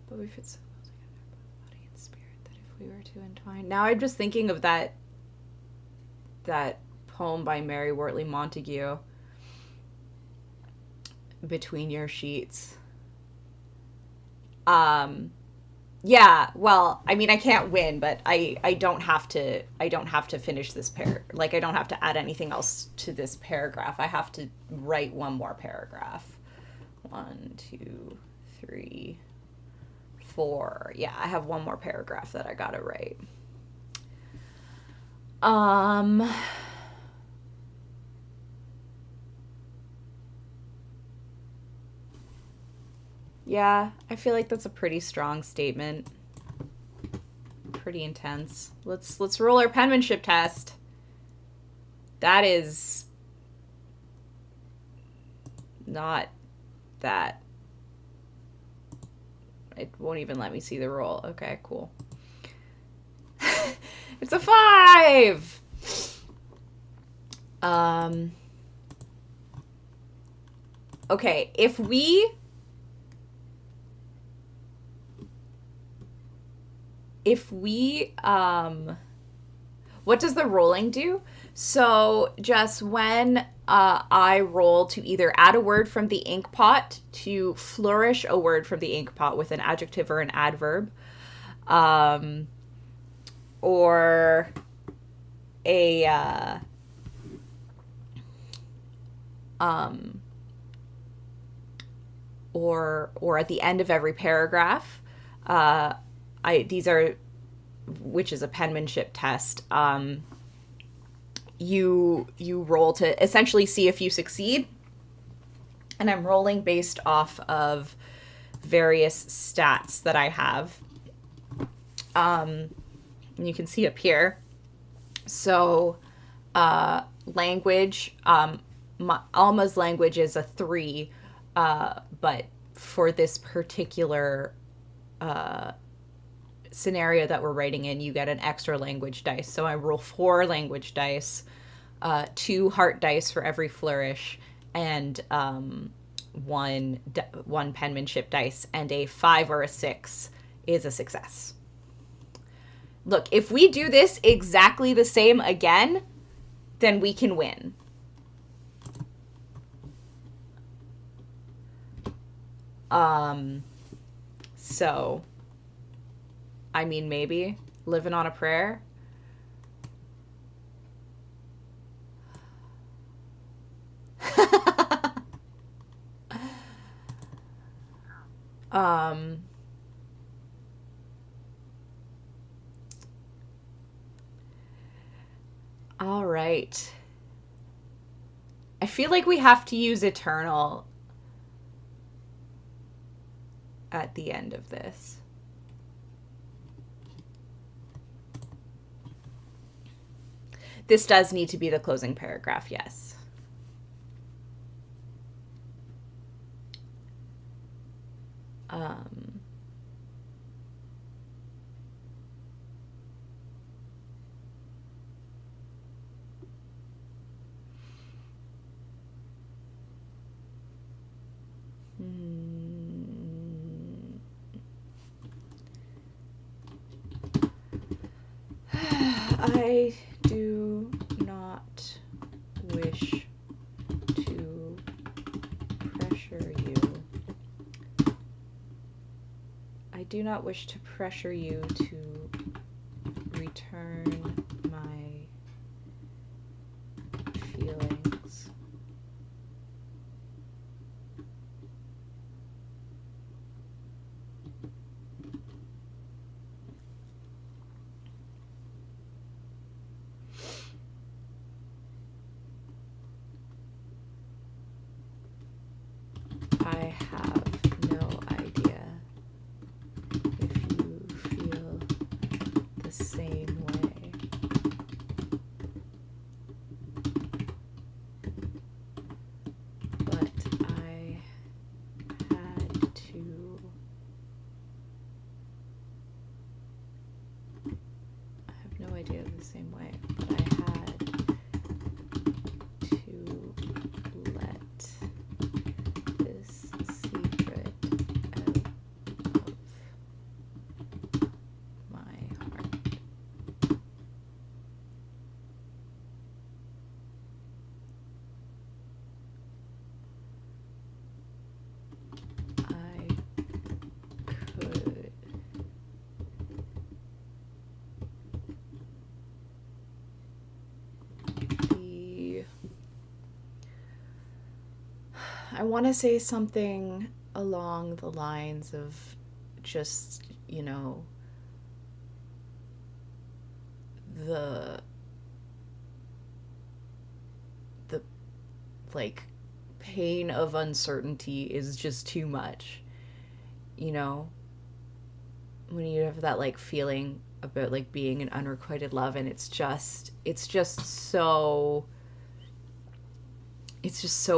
we fit so well together, both body and spirit, that if we were to entwine. Now I'm just thinking of that poem by Mary Wortley Montague, Between Your Sheets. Yeah, well, I mean, I can't win, but I don't have to finish this like I don't have to add anything else to this paragraph. I have to write one more paragraph. 1, 2, 3, 4. Yeah, I have one more paragraph that I gotta write. Yeah, I feel like that's a pretty strong statement. Pretty intense. Let's roll our penmanship test. That is not that. It won't even let me see the roll. Okay, cool. It's a 5. Okay, if we what does the rolling do? So just when I roll to either add a word from the ink pot, to flourish a word from the ink pot with an adjective or an adverb, or a or at the end of every paragraph, these are, which is a penmanship test, you roll to essentially see if you succeed. And I'm rolling based off of various stats that I have. And you can see up here. So, language, Alma's language is a 3, but for this particular scenario that we're writing in, you get an extra language dice. So I roll 4 language dice, 2 heart dice for every flourish, and one penmanship dice, and a 5 or a 6 is a success. Look, if we do this exactly the same again, then we can win. So, I mean, maybe living on a prayer. All right. I feel like we have to use eternal at the end of this. This does need to be the closing paragraph, yes. I do not wish to pressure you. I do not wish to pressure you to return my feelings. I have no idea if you feel the same way. But I had to. I have no idea the same way, but I had to let this secret out of my heart. I could be. I want to say something along the lines of just, you know, the like pain of uncertainty is just too much, you know, when you have that like feeling about like being in unrequited love, and it's just so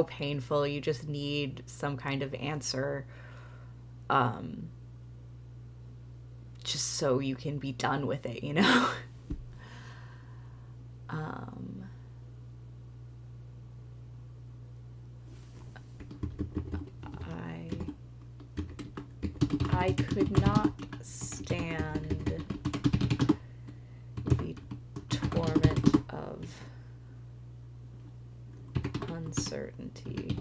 painful. You just need some kind of answer, just so you can be done with it, you know. I could not stand the torment of uncertainty.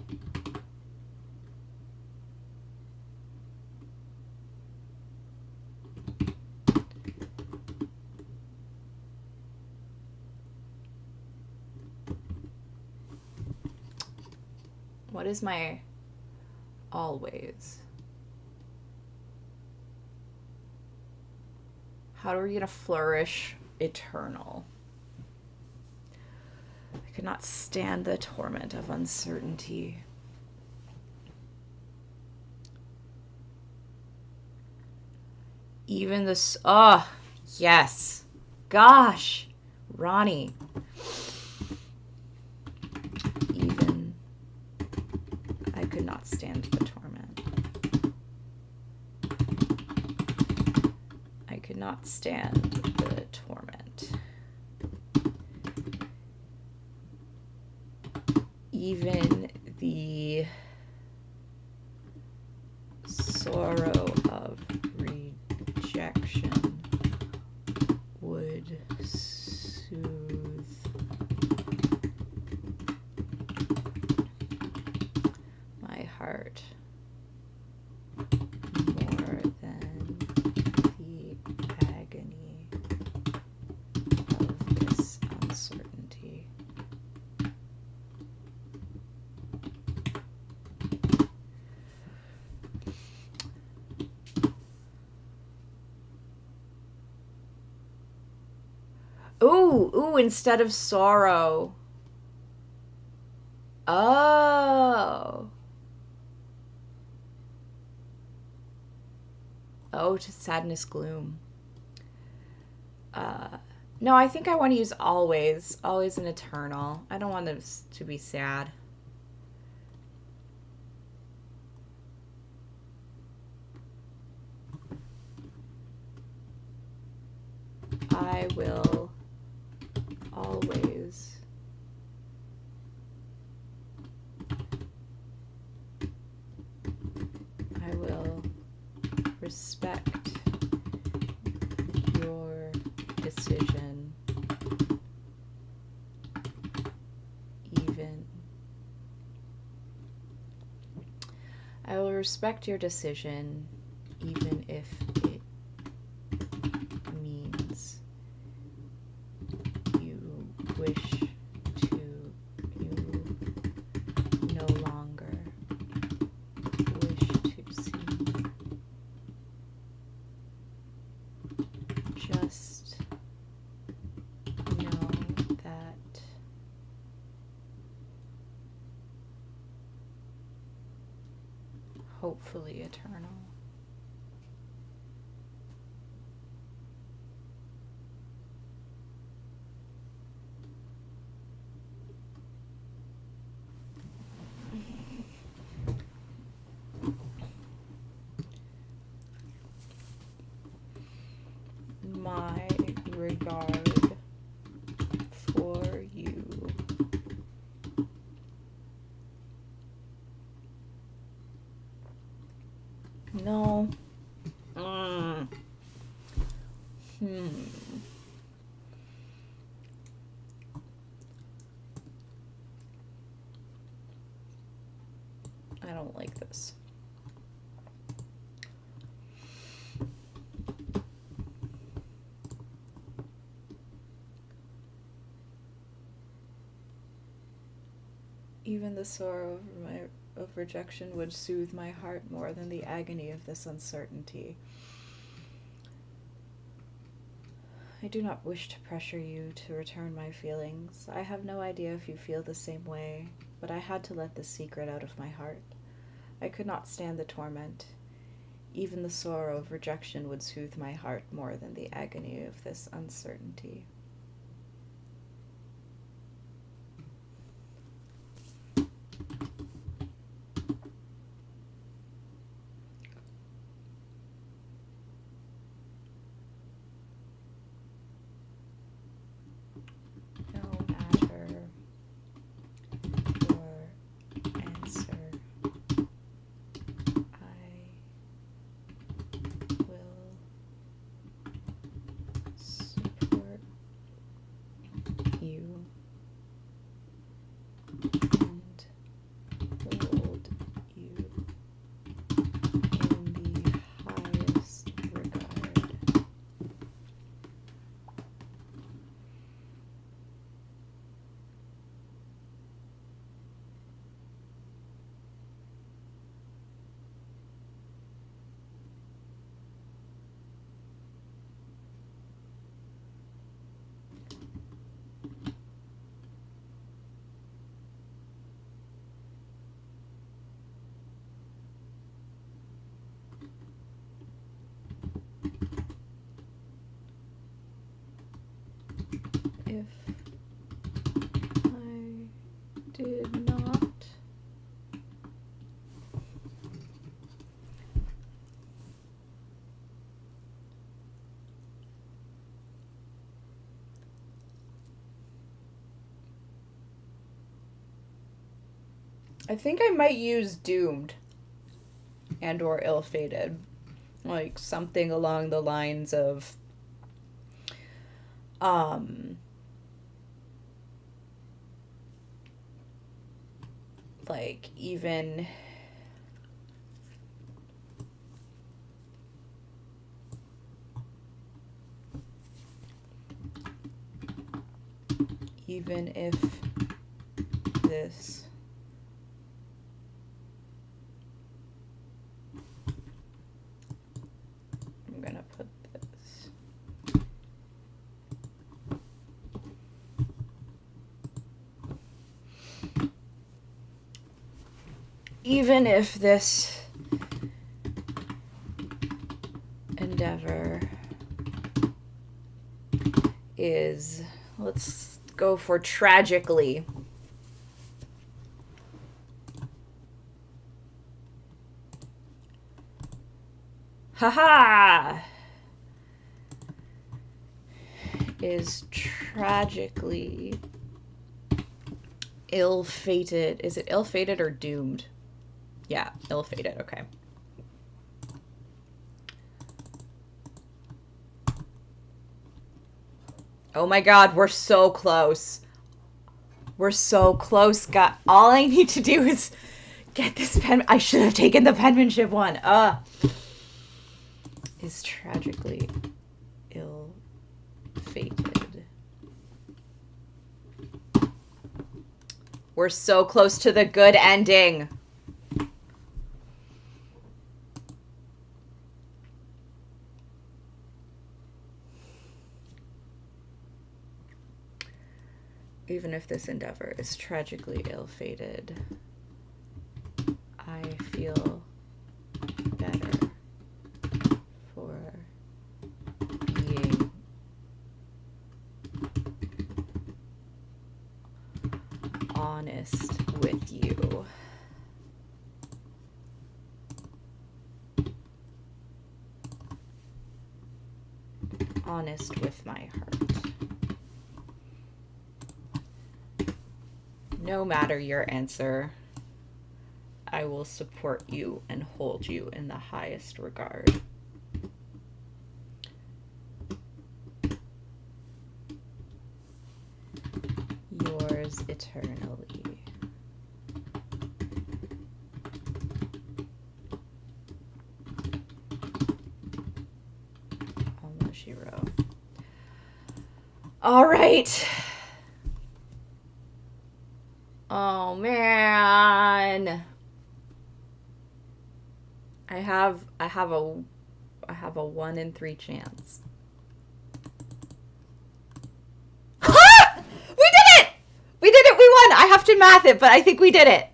What is my always? How are we going to flourish eternal? I could not stand the torment of uncertainty. Even this, oh, yes. Gosh, Ronnie. Even I could not stand the torment. I could not stand the torment. Even the sorrow of rejection Ooh, instead of sorrow. Oh. Oh, to sadness, gloom. Uh, no, I think I want to use always. Always and eternal. I don't want this to be sad. I will always I will respect your decision even I will respect your decision even if it means you wish to you no longer wish to see me. Just know that hopefully eternal. My regard for you no hmm I don't like this. Even the sorrow of rejection would soothe my heart more than the agony of this uncertainty. I do not wish to pressure you to return my feelings. I have no idea if you feel the same way, but I had to let this secret out of my heart. I could not stand the torment. Even the sorrow of rejection would soothe my heart more than the agony of this uncertainty. No matter your answer, I will support you and hold you in the highest regard. If I did not I think I might use doomed and or ill-fated. Like something along the lines of um like even if this I'm gonna put this Even if this endeavor is, let's go for tragically. Haha! Is tragically ill-fated. Is it ill-fated or doomed? Yeah, ill-fated, okay. Oh my god, we're so close. We're so close. God, all I need to do is get this pen. I should have taken the penmanship one. Is tragically ill-fated. We're so close to the good ending. Even if this endeavor is tragically ill-fated, I feel better for being honest with you. Honest with my heart. No matter your answer, I will support you and hold you in the highest regard. Yours eternally. Alma Giraut. All right. Oh man. I have a 1 in 3 chance. We did it! We did it! We won! I have to math it, but I think we did it.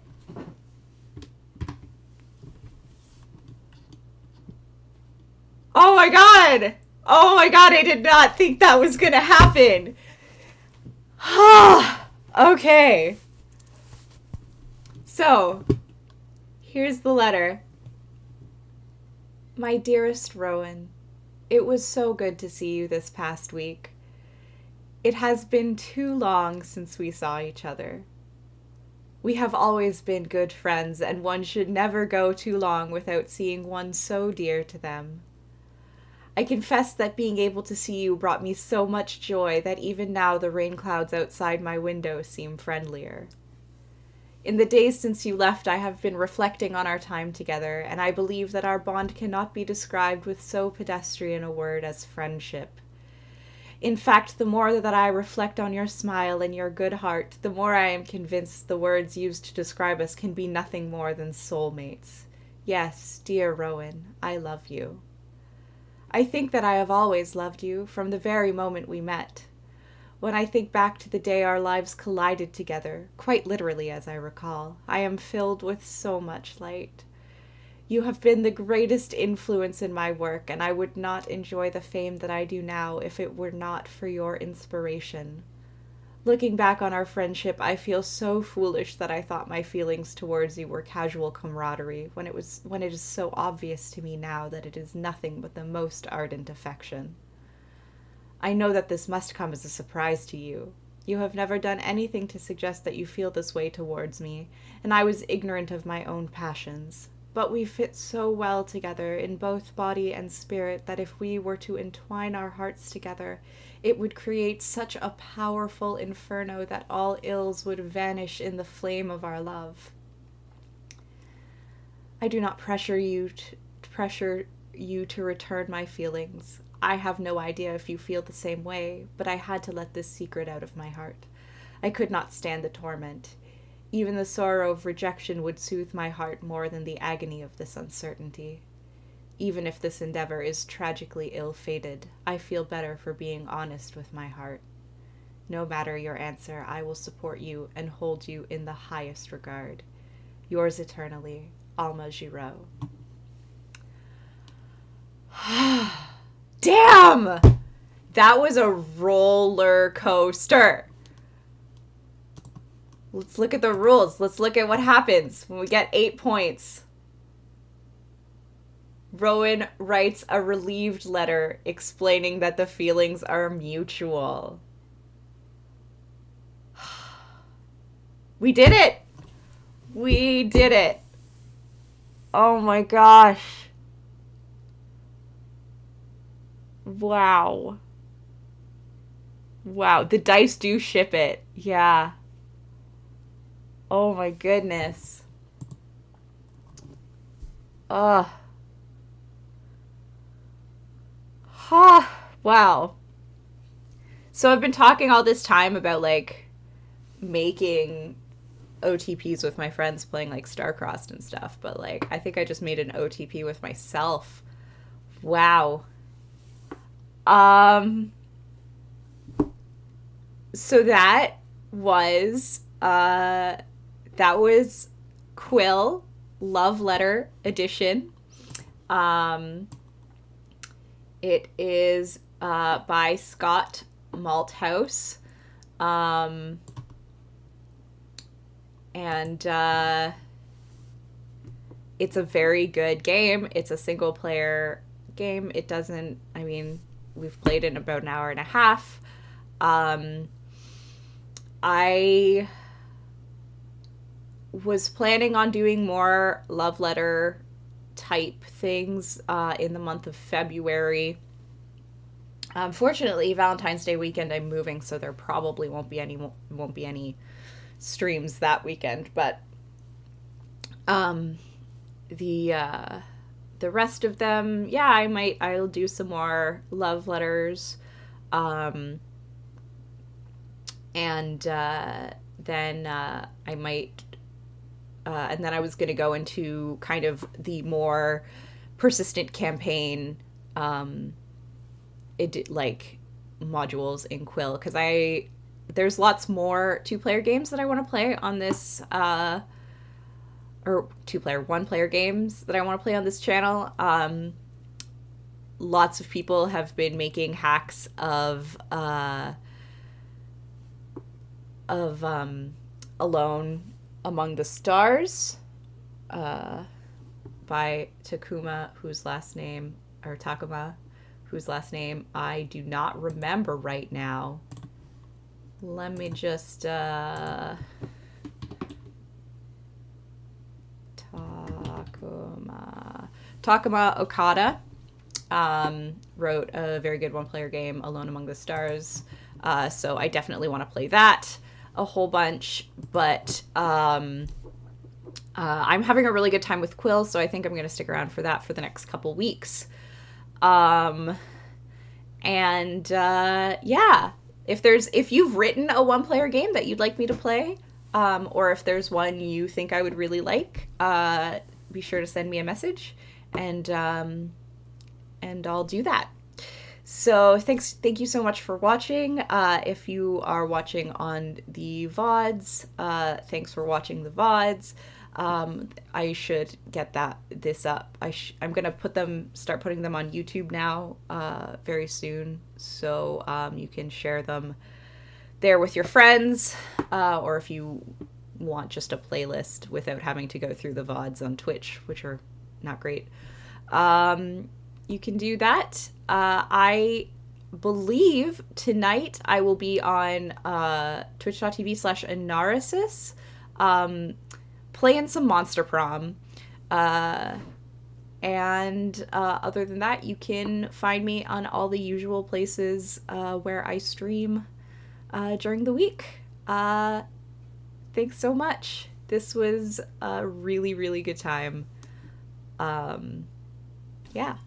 Oh my god! Oh my god, I did not think that was gonna happen. Okay. So, here's the letter. My dearest Rowan, it was so good to see you this past week. It has been too long since we saw each other. We have always been good friends, and one should never go too long without seeing one so dear to them. I confess that being able to see you brought me so much joy that even now the rain clouds outside my window seem friendlier. In the days since you left, I have been reflecting on our time together, and I believe that our bond cannot be described with so pedestrian a word as friendship. In fact, the more that I reflect on your smile and your good heart, the more I am convinced the words used to describe us can be nothing more than soulmates. Yes, dear Rowan, I love you. I think that I have always loved you, from the very moment we met. When I think back to the day our lives collided together, quite literally as I recall, I am filled with so much light. You have been the greatest influence in my work, and I would not enjoy the fame that I do now if it were not for your inspiration. Looking back on our friendship, I feel so foolish that I thought my feelings towards you were casual camaraderie, when it is so obvious to me now that it is nothing but the most ardent affection. I know that this must come as a surprise to you. You have never done anything to suggest that you feel this way towards me, and I was ignorant of my own passions. But we fit so well together in both body and spirit that if we were to entwine our hearts together, it would create such a powerful inferno that all ills would vanish in the flame of our love. I do not pressure you to return my feelings. I have no idea if you feel the same way, but I had to let this secret out of my heart. I could not stand the torment. Even the sorrow of rejection would soothe my heart more than the agony of this uncertainty. Even if this endeavor is tragically ill-fated, I feel better for being honest with my heart. No matter your answer, I will support you and hold you in the highest regard. Yours eternally, Alma Giraut. Damn! That was a roller coaster. Let's look at the rules. Let's look at what happens when we get 8 points. Rowan writes a relieved letter explaining that the feelings are mutual. We did it! We did it! Oh my gosh. Wow. Wow. The dice do ship it. Yeah. Oh my goodness. Ugh. Wow. So I've been talking all this time about like making OTPs with my friends playing like Starcrossed and stuff, but like I think I just made an OTP with myself. Wow. So that was Quill Love Letter Edition. It is by Scott Malthouse. And it's a very good game. It's a single player game. It doesn't, I mean, we've played it in about an hour and a half. I was planning on doing more love letter type things in the month of February. Unfortunately, Valentine's Day weekend I'm moving, so there probably won't be any streams that weekend. But the rest of them, yeah, I'll do some more love letters, and then I might. And then I was going to go into kind of the more persistent campaign, modules in Quill, because there's lots more 2-player games that I want to play on this, or 1-player games that I want to play on this channel. Lots of people have been making hacks of Alone Among the Stars, by Takuma, whose last name I do not remember right now. Let me just Takuma Okada wrote a very good 1-player game, Alone Among the Stars. So I definitely want to play that a whole bunch, but I'm having a really good time with Quill, so I think I'm going to stick around for that for the next couple weeks. Yeah, if you've written a 1-player game that you'd like me to play, or if there's one you think I would really like, be sure to send me a message, and I'll do that. So thank you so much for watching. If you are watching on the VODs, thanks for watching the VODs. I should get this up. I'm gonna start putting them on YouTube now, very soon. So you can share them there with your friends, or if you want just a playlist without having to go through the VODs on Twitch, which are not great. You can do that. I believe tonight I will be on twitch.tv/Anarisis, playing some Monster Prom. And other than that, you can find me on all the usual places where I stream during the week. Thanks so much. This was a really, really good time. Yeah.